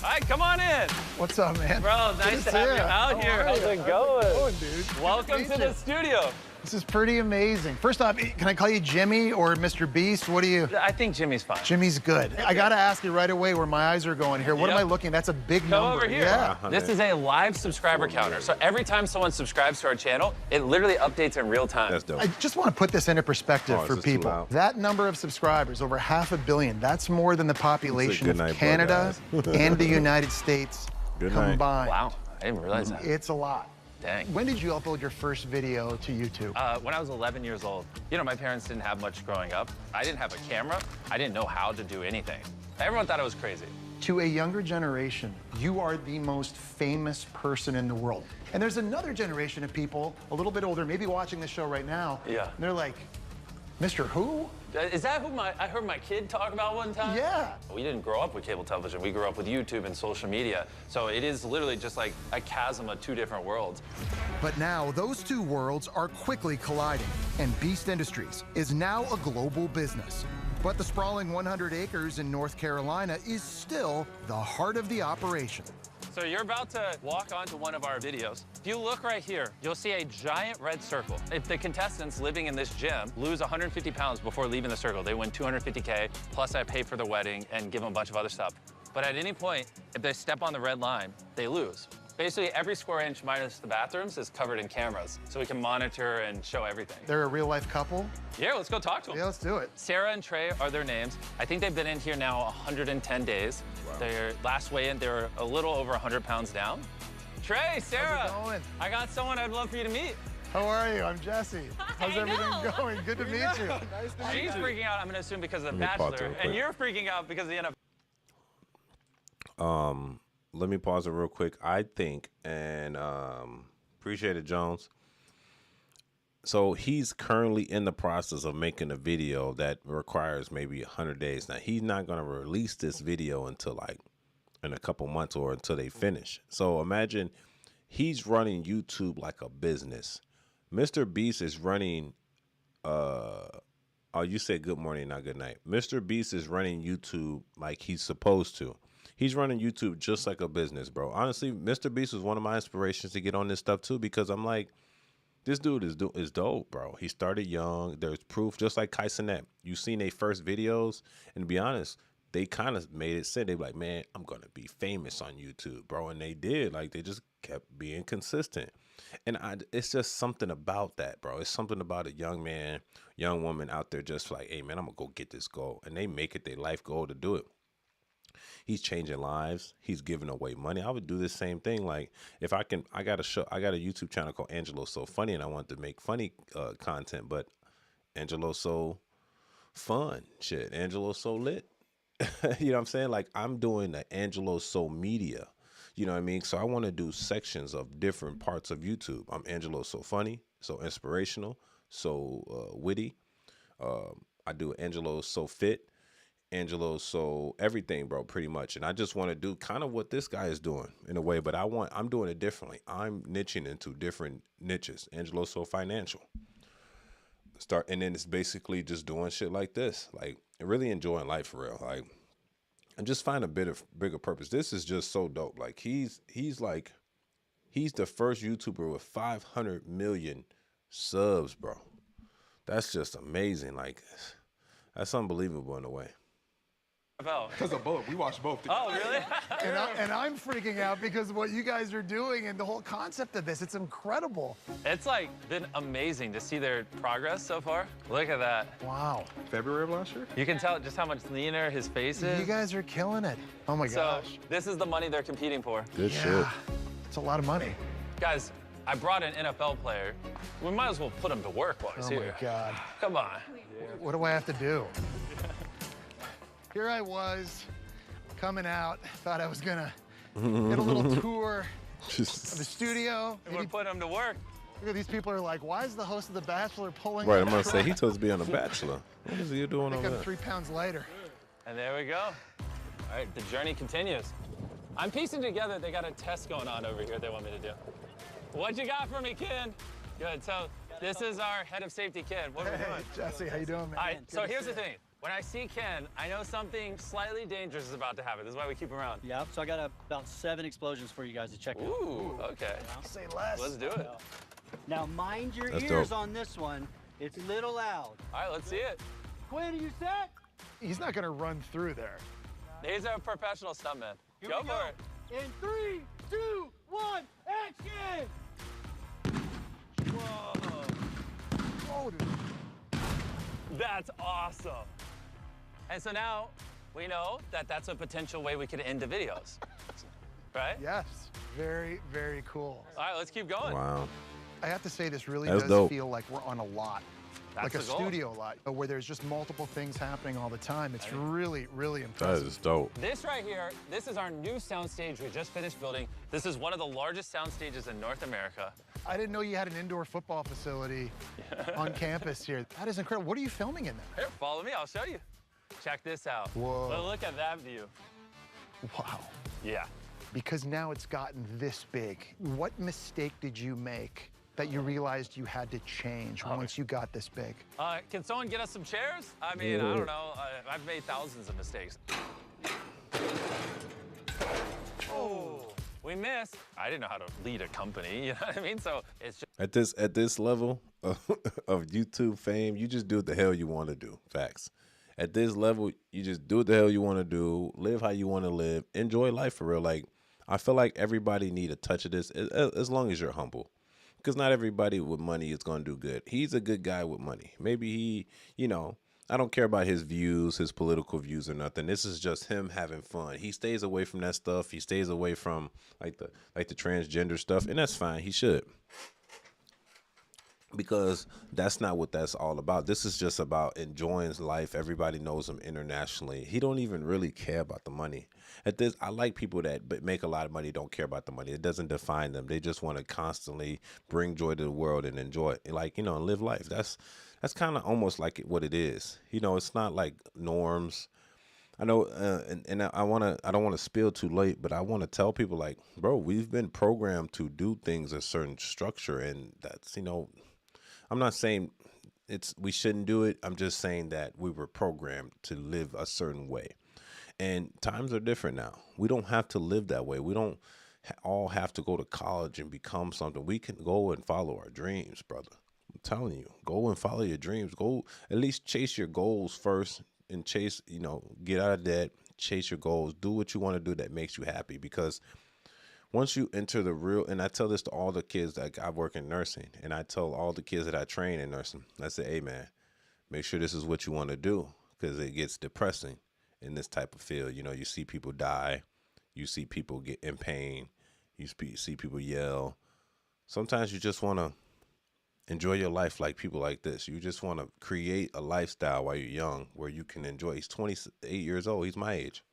right, come on in. What's up, man? Bro, nice to have you out here. How's it going? Dude? Welcome to the studio. This is pretty amazing. First off, can I call you Jimmy or Mr. Beast? What do you? I think Jimmy's fine. Jimmy's good. I gotta ask you right away where my eyes are going here. What am I looking? That's a big number. Come over here. Yeah. This is a live subscriber counter. So every time someone subscribes to our channel, it literally updates in real time. That's dope. I just want to put this into perspective for is this too people. loud? That number of subscribers, over 500 million, that's more than the population Good of night, bro, Canada guys. and the United States Good night. combined. Wow, I didn't realize that. It's a lot. Dang. When did you upload your first video to YouTube? When I was 11 years old. You know, my parents didn't have much growing up. I didn't have a camera. I didn't know how to do anything. Everyone thought I was crazy. To a younger generation, you are the most famous person in the world. And there's another generation of people, a little bit older, maybe watching this show right now. Yeah. And they're like, Mr. Who? Is that who I heard my kid talk about one time? Yeah. We didn't grow up with cable television. We grew up with YouTube and social media. So it is literally just like a chasm of two different worlds. But now those two worlds are quickly colliding, and Beast Industries is now a global business. But the sprawling 100 acres in North Carolina is still the heart of the operation. So you're about to walk onto one of our videos. If you look right here, you'll see a giant red circle. If the contestants living in this gym lose 150 pounds before leaving the circle, they win 250K, plus I pay for the wedding and give them a bunch of other stuff. But at any point, if they step on the red line, they lose. Basically, every square inch minus the bathrooms is covered in cameras, so we can monitor and show everything. They're a real-life couple? Yeah, let's go talk to them. Yeah, let's do it. Sarah and Trey are their names. I think they've been in here now 110 days. Wow. Their last weigh-in, they were a little over 100 pounds down. Trey, Sarah, how's it going? I got someone I'd love for you to meet. How are you? I'm Jesse. How's everything going? Good to meet you. Nice to meet you. She's freaking out, I'm gonna assume, because of The Bachelor, and you're freaking out because of the NFL. Let me pause it real quick. I think, and appreciate it, Jones. So he's currently in the process of making a video that requires maybe 100 days. Now, he's not going to release this video until like in a couple months or until they finish. So imagine he's running YouTube like a business. Mr. Beast is running, oh, you said good morning, not good night. Mr. Beast is running YouTube like he's supposed to. He's running YouTube just like a business, bro. Honestly, Mr. Beast was one of my inspirations to get on this stuff too, because I'm like, this dude is dope, bro. He started young. There's proof, just like Kai Cenat. You seen their first videos, and to be honest, they kind of made it sit. They were like, man, I'm gonna be famous on YouTube, bro, and they did. Like, they just kept being consistent, and it's just something about that, bro. It's something about a young man, young woman out there just like, hey, man, I'm gonna go get this goal, and they make it their life goal to do it. He's changing lives. He's giving away money. I would do the same thing. Like, if I can, I got a YouTube channel called Angelo So Funny, and I want to make funny content, but Angelo So Fun shit. Angelo So Lit. You know what I'm saying? Like, I'm doing the Angelo So Media. You know what I mean? So I want to do sections of different parts of YouTube. I'm Angelo So Funny, so inspirational, so witty. I do Angelo So Fit. Angelo So everything, bro, pretty much. And I just want to do kind of what this guy is doing in a way, but I'm doing it differently. I'm niching into different niches. Angelo So Financial. And then it's basically just doing shit like this, like really enjoying life for real. Like, and just find a bigger purpose. This is just so dope. Like, he's the first YouTuber with 500 million subs, bro. That's just amazing. Like, that's unbelievable in a way. Because of both. We watched both together. Oh, really? and I'm freaking out because of what you guys are doing and the whole concept of this. It's incredible. It's like been amazing to see their progress so far. Look at that. Wow. February of last year? You can tell just how much leaner his face is. You guys are killing it. Oh my gosh. So this is the money they're competing for. Good shit. It's a lot of money. Guys, I brought an NFL player. We might as well put him to work while he's here. Oh my God. Come on. What do I have to do? Here I was, coming out, thought I was gonna get a little tour of the studio. We're putting him to work. Look at these people are like, why is the host of The Bachelor pulling Right, I'm gonna say, he's supposed to be on The Bachelor. What is he doing I think over I'm there? 3 pounds lighter. And there we go. All right, the journey continues. I'm piecing together, they got a test going on over here they want me to do. What you got for me, kid? Good, so this is our head of safety, kid. What are we doing? Jesse, how you doing, man? All right, so here's the thing. When I see Ken, I know something slightly dangerous is about to happen. This is why we keep him around. Yeah, so I got about 7 explosions for you guys to check out. Ooh, okay. Say less. Let's do it. Now, mind your That's ears dope. on this one. It's a little loud. All right, let's see it. Quinn, are you set? He's not gonna run through there. He's a professional stuntman. Here Go we for it. In 3, 2, 1, action! Whoa. Oh, dude. That's awesome. And so now we know that that's a potential way we could end the videos, right? Yes, very, very cool. All right, let's keep going. Wow. I have to say, this really That's does dope. feel like we're on a lot. That's like a the goal. studio lot, where there's just multiple things happening all the time. It's really, really That impressive. is dope. This right here, this is our new soundstage we just finished building. This is one of the largest sound stages in North America. I didn't know you had an indoor football facility on campus here. That is incredible. What are you filming in there? Here, follow me, I'll show you. Check this out. Whoa. Look at that view. Wow. Yeah. Because now it's gotten this big. What mistake did you make that you realized you had to change once you got this big? Can someone get us some chairs? I mean, I don't know. I've made thousands of mistakes. Oh, we missed. I didn't know how to lead a company, you know what I mean? So it's just... At this level of YouTube fame, you just do what the hell you want to do. Facts. At this level, you just do what the hell you want to do, live how you want to live, enjoy life for real. Like, I feel like everybody need a touch of this as long as you're humble. Because not everybody with money is going to do good. He's a good guy with money. Maybe he, you know, I don't care about his views, his political views or nothing. This is just him having fun. He stays away from that stuff. He stays away from like the transgender stuff, and that's fine. He should. Because that's not what that's all about. This is just about enjoying life. Everybody knows him internationally. He don't even really care about the money. At this, I like people that make a lot of money, don't care about the money. It doesn't define them. They just want to constantly bring joy to the world and enjoy it, like, you know, and live life. That's kind of almost like what it is. You know, it's not like norms. I know, and I don't want to spill too late, but I want to tell people, like, bro, we've been programmed to do things a certain structure, and that's, you know, I'm not saying we shouldn't do it. I'm just saying that we were programmed to live a certain way. And times are different now. We don't have to live that way. We don't all have to go to college and become something. We can go and follow our dreams, brother. I'm telling you, go and follow your dreams. Go at least chase your goals first and chase, you know, get out of debt, chase your goals, do what you want to do that makes you happy. Because once you enter the real, and I tell this to all the kids that I work in nursing, and I tell all the kids that I train in nursing, I say, hey man, make sure this is what you want to do, because it gets depressing in this type of field. You know, you see people die, you see people get in pain, you see people yell. Sometimes you just want to enjoy your life like people like this. You just want to create a lifestyle while you're young where you can enjoy. He's 28 years old. He's my age.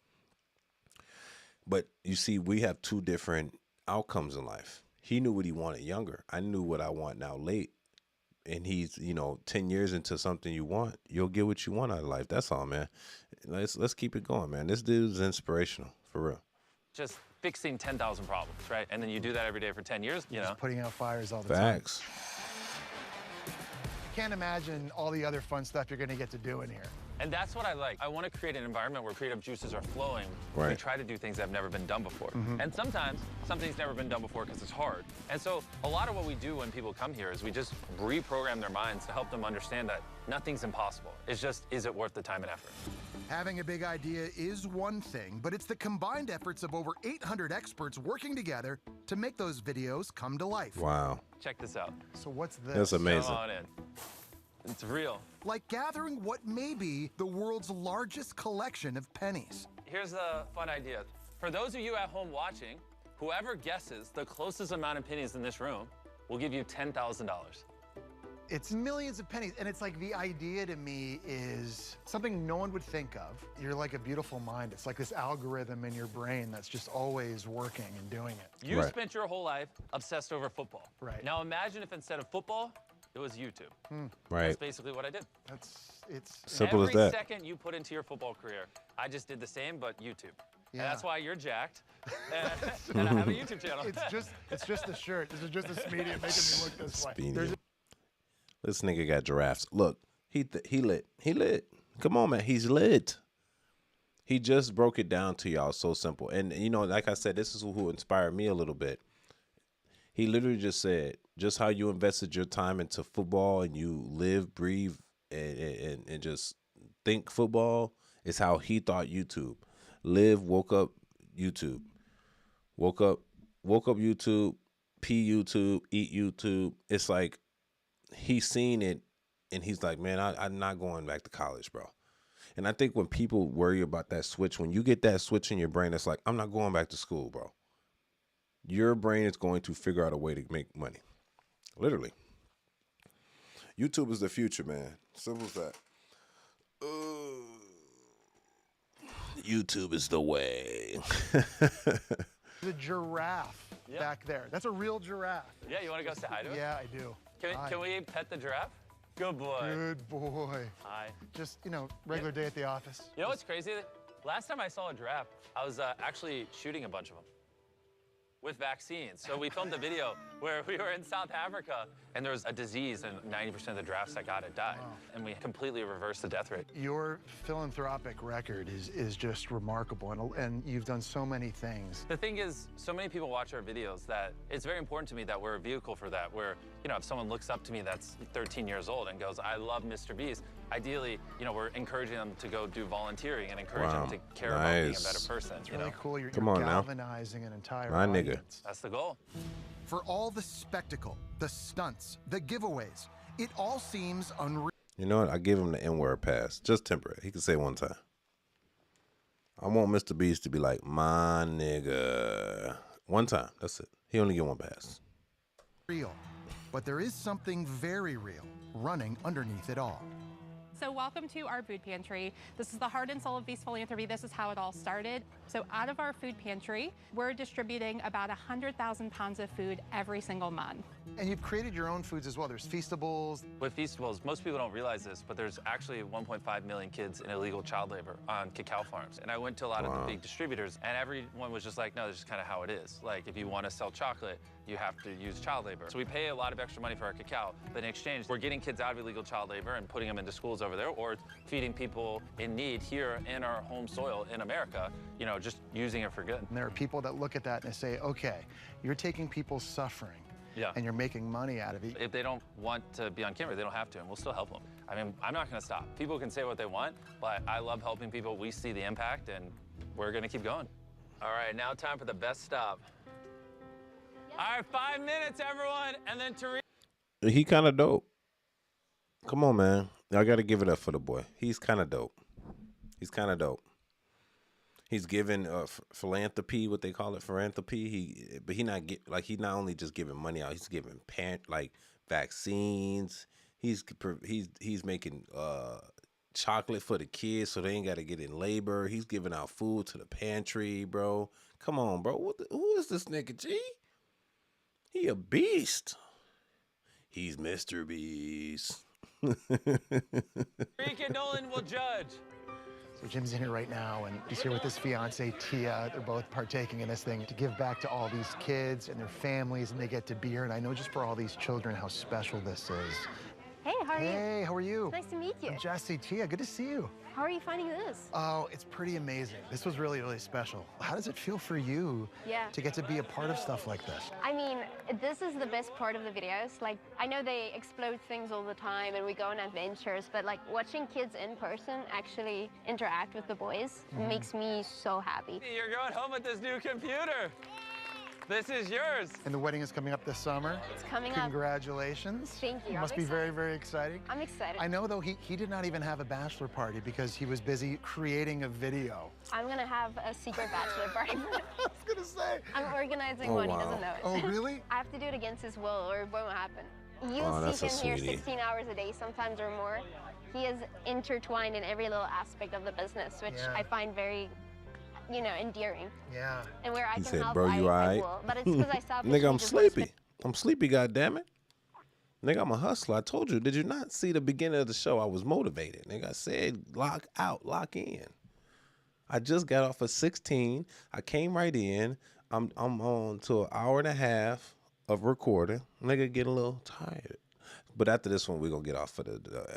But you see, we have two different outcomes in life. He knew what he wanted younger. I knew what I want now late. And he's, you know, 10 years into something you want, you'll get what you want out of life. That's all, man. Let's keep it going, man. This dude's inspirational, for real. Just fixing 10,000 problems, right? And then you do that every day for 10 years, you know. Just putting out fires all the time. Facts. I can't imagine all the other fun stuff you're going to get to do in here. And that's what I like. I want to create an environment where creative juices are flowing. Right. We try to do things that have never been done before. Mm-hmm. And sometimes something's never been done before because it's hard. And so a lot of what we do when people come here is we just reprogram their minds to help them understand that nothing's impossible. It's just, is it worth the time and effort? Having a big idea is one thing, but it's the combined efforts of over 800 experts working together to make those videos come to life. Wow. Check this out. So what's this? That's amazing. Come on in. It's real. Like gathering what may be the world's largest collection of pennies. Here's a fun idea. For those of you at home watching, whoever guesses the closest amount of pennies in this room will give you $10,000. It's millions of pennies, and it's like the idea to me is something no one would think of. You're like a beautiful mind. It's like this algorithm in your brain that's just always working and doing it. You spent your whole life obsessed over football. Right. Now imagine if instead of football, it was YouTube. Right. That's basically what I did. It's simple as that. Every second you put into your football career, I just did the same, but YouTube. Yeah. And that's why you're jacked, and I have a YouTube channel. It's just a shirt. This is just this media making me look this way. This nigga got giraffes. Look, he lit. He lit. Come on, man. He's lit. He just broke it down to y'all so simple. And, you know, like I said, this is who inspired me a little bit. He literally just said, just how you invested your time into football and you live, breathe, and just think football is how he thought YouTube. Live, woke up YouTube. Woke up YouTube, pee YouTube, eat YouTube. It's like he's seen it and he's like, man, I'm not going back to college, bro. And I think when people worry about that switch, when you get that switch in your brain, it's like, I'm not going back to school, bro. Your brain is going to figure out a way to make money. Literally. YouTube is the future, man. Simple as that. YouTube is the way. The giraffe back there. That's a real giraffe. Yeah, you want to go say hi to it? Yeah, I do. Can we pet the giraffe? Good boy. Good boy. Hi. Just, you know, regular day at the office. You know what's crazy? Last time I saw a giraffe, I was actually shooting a bunch of them with vaccines. So we filmed a video where we were in South Africa and there was a disease and 90% of the giraffes that got it died. Wow. And we completely reversed the death rate. Your philanthropic record is just remarkable, and you've done so many things. The thing is, so many people watch our videos that it's very important to me that we're a vehicle for that, where, you know, if someone looks up to me that's 13 years old and goes, I love Mr. Beast, ideally, you know, we're encouraging them to go do volunteering and encourage them to care about being a better person. It's really cool. You're Come on galvanizing an entire My audience. nigga. That's the goal. For all the spectacle, the stunts, the giveaways, it all seems unreal. You know what? I give him the N-word pass. Just temporary. He can say it one time. I want Mr. Beast to be like, my nigga. One time. That's it. He only get one pass. Real. But there is something very real running underneath it all. So welcome to our food pantry. This is the heart and soul of Beast Philanthropy. This is how it all started. So out of our food pantry, we're distributing about 100,000 pounds of food every single month. And you've created your own foods as well. There's Feastables. With Feastables, most people don't realize this, but there's actually 1.5 million kids in illegal child labor on cacao farms. And I went to a lot of the big distributors, and everyone was just like, no, this is kind of how it is. Like, if you want to sell chocolate, you have to use child labor. So we pay a lot of extra money for our cacao, but in exchange, we're getting kids out of illegal child labor and putting them into schools over there, or feeding people in need here in our home soil in America, you know, just using it for good. And there are people that look at that and they say, okay, you're taking people's suffering. Yeah. And you're making money out of it. If they don't want to be on camera, they don't have to, and we'll still help them. I mean, I'm not gonna stop. People can say what they want, but I love helping people. We see the impact, and we're gonna keep going. All right, now time for the best stop. All right, 5 minutes, everyone, and then Teresa. He kind of dope. Come on, man. I got to give it up for the boy. He's kind of dope. He's kind of dope. He's giving philanthropy, what they call it, philanthropy. But he not only just giving money out. He's giving vaccines. He's making chocolate for the kids so they ain't got to get in labor. He's giving out food to the pantry, bro. Come on, bro. Who is this nigga, G? He a beast. He's Mr. Beast. Rick and Nolan will judge. So Jim's in here right now, and he's here with his fiance, Tia. They're both partaking in this thing to give back to all these kids and their families, and they get to be here. And I know just for all these children how special this is. Hey, how are you? Hey, how are you? Nice to meet you. I'm Jesse. Tia, good to see you. How are you finding this? Oh, it's pretty amazing. This was really, really special. How does it feel for you to get to be a part of stuff like this? I mean, this is the best part of the videos. Like, I know they explode things all the time and we go on adventures, but like watching kids in person actually interact with the boys makes me so happy. You're going home with this new computer. This is yours. And the wedding is coming up this summer. It's coming up. Congratulations. Thank you. It must be very, very exciting. I'm excited. I know, though, he did not even have a bachelor party because he was busy creating a video. I'm going to have a secret bachelor party. I was going to say. I'm organizing one. He doesn't know it. Oh, really? I have to do it against his will or it won't happen. You'll see him here 16 hours a day, sometimes or more. He is intertwined in every little aspect of the business, which I find very, you know, endearing. Yeah. And where I He can said, help, bro, you all I right? will. But it's because I selfishly Nigga, I'm just want to sleepy. I'm sleepy, goddammit. Nigga, I'm a hustler. I told you. Did you not see the beginning of the show? I was motivated. Nigga, I said lock out, lock in. I just got off of 16. I came right in. I'm on to an hour and a half of recording. Nigga, get a little tired. But after this one, we're going to get off for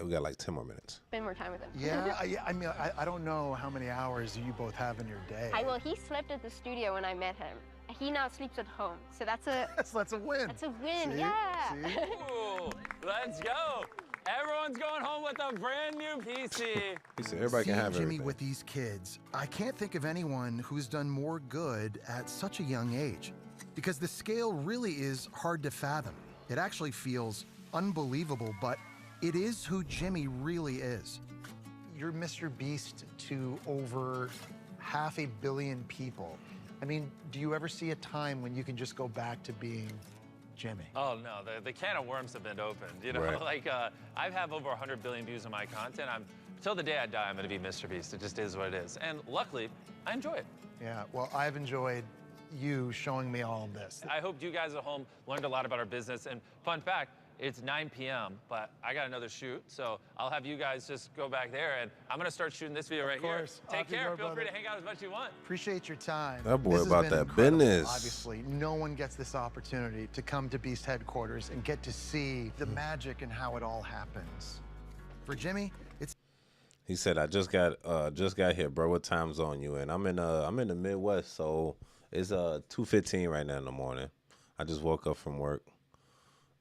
we got like 10 more minutes. Spend more time with him. Yeah, I mean, I don't know how many hours you both have in your day. Well, he slept at the studio when I met him. He now sleeps at home, so that's a win. That's a win, See? yeah. See? Ooh, let's go. Everyone's going home with a brand new PC. He said everybody can have Jimmy everything. with these kids, I can't think of anyone who's done more good at such a young age, because the scale really is hard to fathom. It actually feels unbelievable, but it is who Jimmy really is. You're Mr. Beast to over 500 million people. I mean, do you ever see a time when you can just go back to being Jimmy? Oh no, the can of worms have been opened. You know, Right. like I have over 100 billion views on my content. Till the day I die, I'm going to be Mr. Beast. It just is what it is. And luckily, I enjoy it. Yeah, well, I've enjoyed you showing me all of this. I hope you guys at home learned a lot about our business. And fun fact, it's 9 p.m., but I got another shoot. So I'll have you guys just go back there, and I'm going to start shooting this video right here. course. Take Off you care. go, Feel free brother. to hang out as much as you want. Appreciate your time. That boy This has about been that incredible. business. Obviously, no one gets this opportunity to come to Beast headquarters and get to see the magic and how it all happens. For Jimmy, it's He said, I just got here, bro. What time zone you in? I'm in the Midwest, so it's 2:15 right now in the morning. I just woke up from work.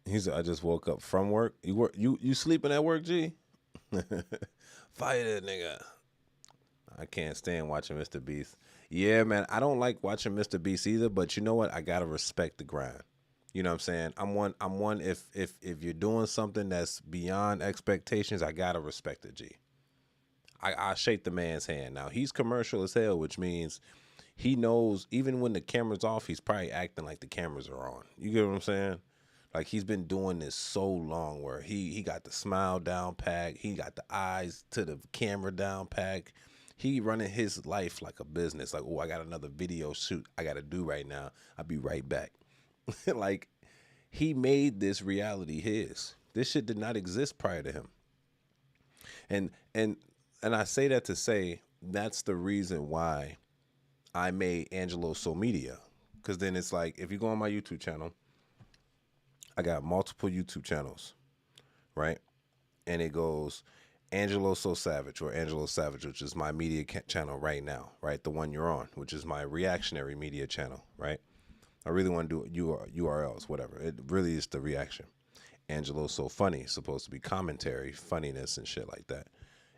He said, I just woke up from work. You sleeping at work, G? Fire that nigga. I can't stand watching Mr. Beast. Yeah, man, I don't like watching Mr. Beast either, but you know what? I gotta respect the grind. You know what I'm saying? I'm one if you're doing something that's beyond expectations, I gotta respect it, G. I shake the man's hand. Now, he's commercial as hell, which means he knows even when the camera's off, he's probably acting like the cameras are on. You get what I'm saying? Like, he's been doing this so long where he got the smile down pack. He got the eyes to the camera down pack. He running his life like a business. Like, oh, I got another video shoot I got to do right now. I'll be right back. Like, he made this reality his. This shit did not exist prior to him. And I say that to say that's the reason why I made Angelo So Media. Because then it's like, if you go on my YouTube channel, I got multiple YouTube channels, right? And it goes Angelo So Savage or Angelo Savage, which is my media channel right now, right? The one you're on, which is my reactionary media channel, right? I really want to do URLs, whatever. It really is the reaction. Angelo So Funny, supposed to be commentary, funniness and shit like that.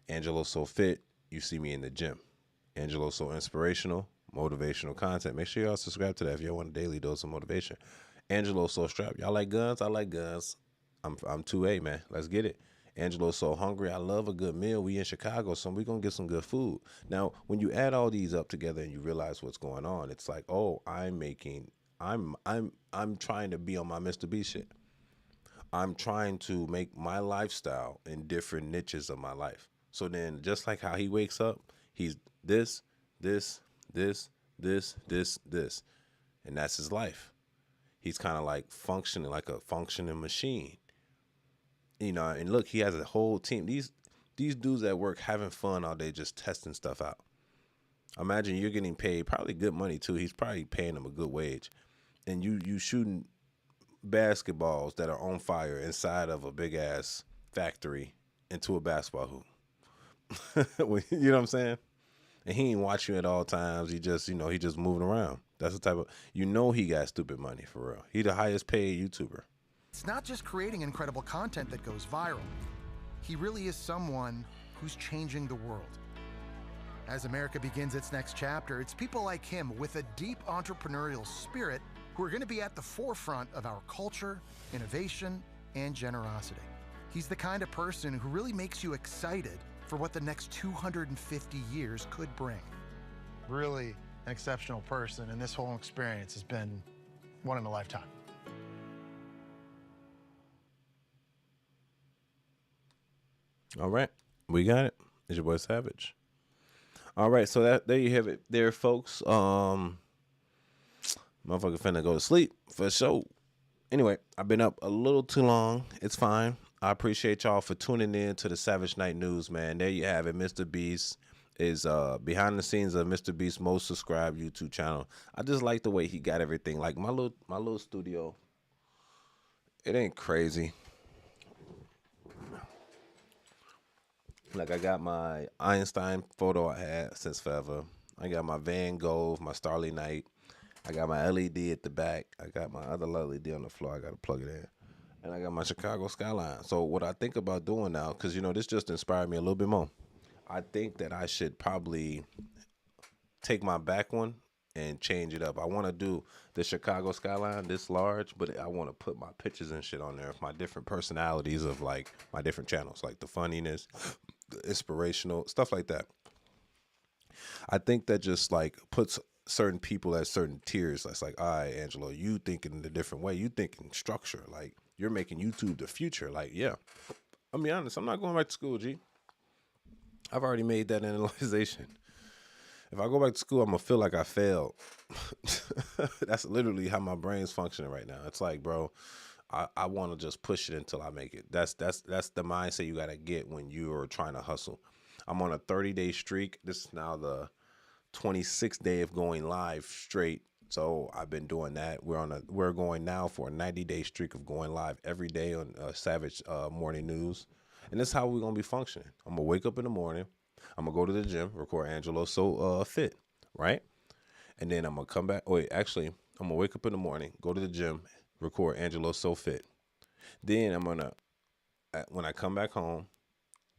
Angelo So Fit, you see me in the gym. Angelo So Inspirational, motivational content. Make sure y'all subscribe to that if y'all want a daily dose of motivation. Angelo So Strapped. Y'all like guns? I like guns. I'm 2A, man. Let's get it. Angelo So Hungry. I love a good meal. We in Chicago, so we gonna get some good food. Now, when you add all these up together and you realize what's going on, it's like, oh, I'm trying to be on my Mr. B shit. I'm trying to make my lifestyle in different niches of my life. So then, just like how he wakes up, he's this, and that's his life. He's kind of like functioning like a functioning machine, you know. And look, he has a whole team. These dudes at work having fun all day, just testing stuff out. Imagine you're getting paid probably good money too. He's probably paying them a good wage, and you shooting basketballs that are on fire inside of a big ass factory into a basketball hoop. You know what I'm saying? And he ain't watch you at all times. He just, he just moving around. That's the type of, he got stupid money for real. He the highest paid YouTuber. It's not just creating incredible content that goes viral. He really is someone who's changing the world. As America begins its next chapter, it's people like him with a deep entrepreneurial spirit who are going to be at the forefront of our culture, innovation, and generosity. He's the kind of person who really makes you excited for what the next 250 years could bring. Really an exceptional person, and this whole experience has been one in a lifetime. All right, we got it. It's your boy Savage. All right, so there you have it there, folks. Motherfucker finna go to sleep for sure. Anyway, I've been up a little too long. It's fine. I appreciate y'all for tuning in to the Savage Night News, man. There you have it. Mr. Beast is behind the scenes of Mr. Beast's most subscribed YouTube channel. I just like the way he got everything. Like my little studio, it ain't crazy. Like I got my Einstein photo I had since forever. I got my Van Gogh, my Starry Night. I got my LED at the back. I got my other LED on the floor. I got to plug it in. And I got my Chicago skyline. So what I think about doing now, because, you know, this just inspired me a little bit more. I think that I should probably take my back one and change it up. I want to do the Chicago skyline this large, but I want to put my pictures and shit on there of my different personalities of like my different channels, like the funniness, the inspirational, stuff like that. I think that just like puts certain people at certain tiers. That's like, all right, Angelo, you thinking in a different way. You thinking structure. Like you're making YouTube the future. Like, yeah, I'll be honest. I'm not going back to school, G. I've already made that analyzation. If I go back to school, I'm gonna feel like I failed. That's literally how my brain's functioning right now. It's like, bro, I want to just push it until I make it. That's the mindset you gotta get when you are trying to hustle. I'm on a 30-day streak. This is now the 26th day of going live straight. So I've been doing that. We're going now for a 90-day streak of going live every day on Savage Morning News. And this is how we're gonna be functioning. I'm gonna wake up in the morning. I'm gonna go to the gym, record Angelo So Fit, right? And then I'm gonna come back. Wait, actually, I'm gonna wake up in the morning, go to the gym, record Angelo So Fit. Then I'm gonna, when I come back home,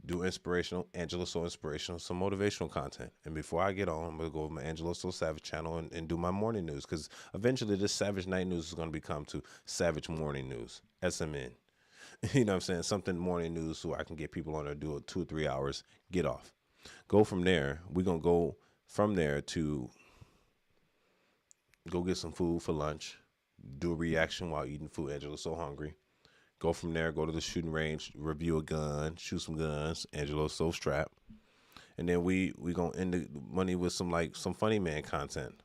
do inspirational, Angelo So Inspirational, some motivational content. And before I get on, I'm gonna go to my Angelo So Savage channel and do my morning news, because eventually this Savage Night News is gonna become to Savage Morning News, SMN. You know what I'm saying? Something morning news so I can get people on there, do it 2 or 3 hours, get off. Go from there. We're going to go from there to go get some food for lunch, do a reaction while eating food. Angelo's so hungry. Go from there, go to the shooting range, review a gun, shoot some guns. Angelo's so strapped. And then we going to end the money with some funny man content.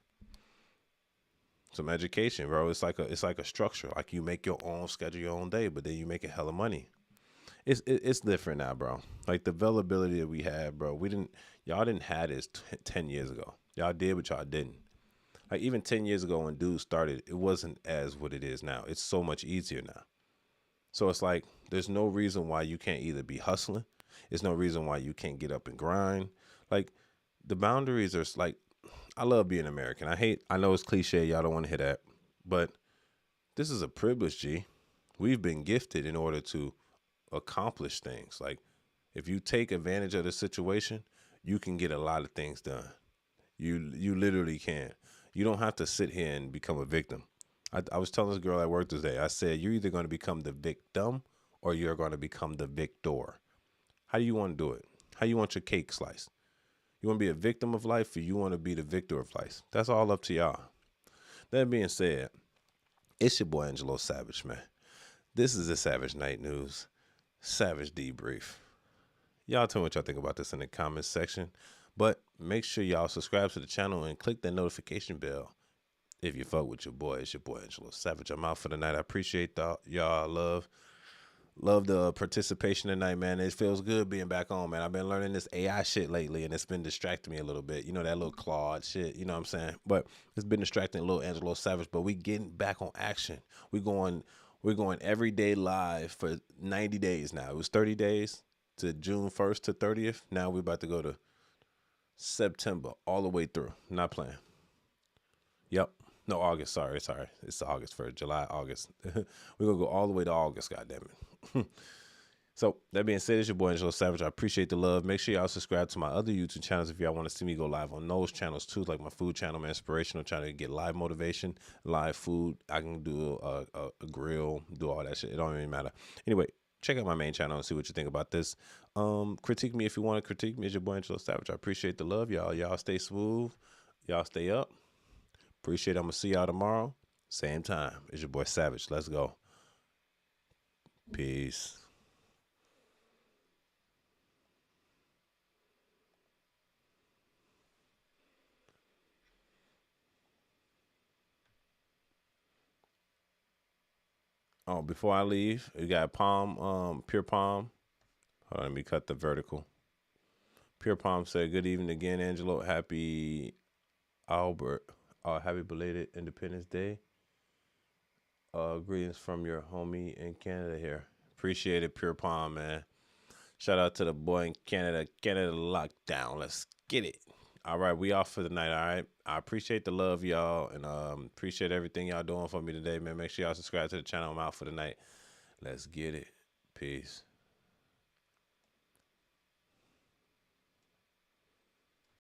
Some education, bro. It's like a structure. Like you make your own schedule, your own day, but then you make a hella money. It's different now, bro. Like the availability that we had, bro. Y'all didn't have this 10 years ago. Y'all did, but y'all didn't. Like even 10 years ago when dudes started, it wasn't as what it is now. It's so much easier now. So it's like there's no reason why you can't either be hustling. There's no reason why you can't get up and grind. Like the boundaries are like, I love being American. I know it's cliche. Y'all don't want to hear that, but this is a privilege, G. We've been gifted in order to accomplish things. Like if you take advantage of the situation, you can get a lot of things done. You literally can. You don't have to sit here and become a victim. I was telling this girl at work today, I said, you're either going to become the victim or you're going to become the victor. How do you want to do it? How you want your cake sliced? You want to be a victim of life or you want to be the victor of life? That's all up to y'all. That being said, it's your boy Angelo Savage, man. This is the Savage Night News. Savage Debrief. Y'all tell me what y'all think about this in the comments section. But make sure y'all subscribe to the channel and click that notification bell. If you fuck with your boy, it's your boy Angelo Savage. I'm out for the night. I appreciate y'all love the participation tonight, man. It feels good being back on, man. I've been learning this AI shit lately, and it's been distracting me a little bit. You know, that little Claude shit, you know what I'm saying? But it's been distracting a little Angelo Savage, but we getting back on action. We're going every day live for 90 days now. It was 30 days to June 1st to 30th. Now we're about to go to September all the way through. Not playing. Yep. No, August. Sorry. It's August 1st. July, August. We're going to go all the way to August, goddammit. So, that being said, it's your boy Angelo Savage. I appreciate the love. Make sure y'all subscribe to my other YouTube channels if y'all want to see me go live on those channels too, like my food channel, my inspirational channel, to get live motivation, live food. I can do a grill, do all that shit. It don't even matter. Anyway, check out my main channel and see what you think about this. Critique me if you want to critique me. It's your boy Angelo Savage. I appreciate the love, y'all. Y'all stay smooth. Y'all stay up. Appreciate it. I'm going to see y'all tomorrow. Same time. It's your boy Savage. Let's go. Peace. Oh, before I leave, we got Palm, Pure Palm. Hold on, let me cut the vertical. Pure Palm said, good evening again, Angelo. Happy happy belated Independence Day. Greetings from your homie in Canada here. Appreciate it, Pure Palm, man. Shout out to the boy in Canada. Canada lockdown. Let's get it. All right, we off for the night, all right? I appreciate the love, y'all, and appreciate everything y'all doing for me today, man. Make sure y'all subscribe to the channel. I'm out for the night. Let's get it. Peace.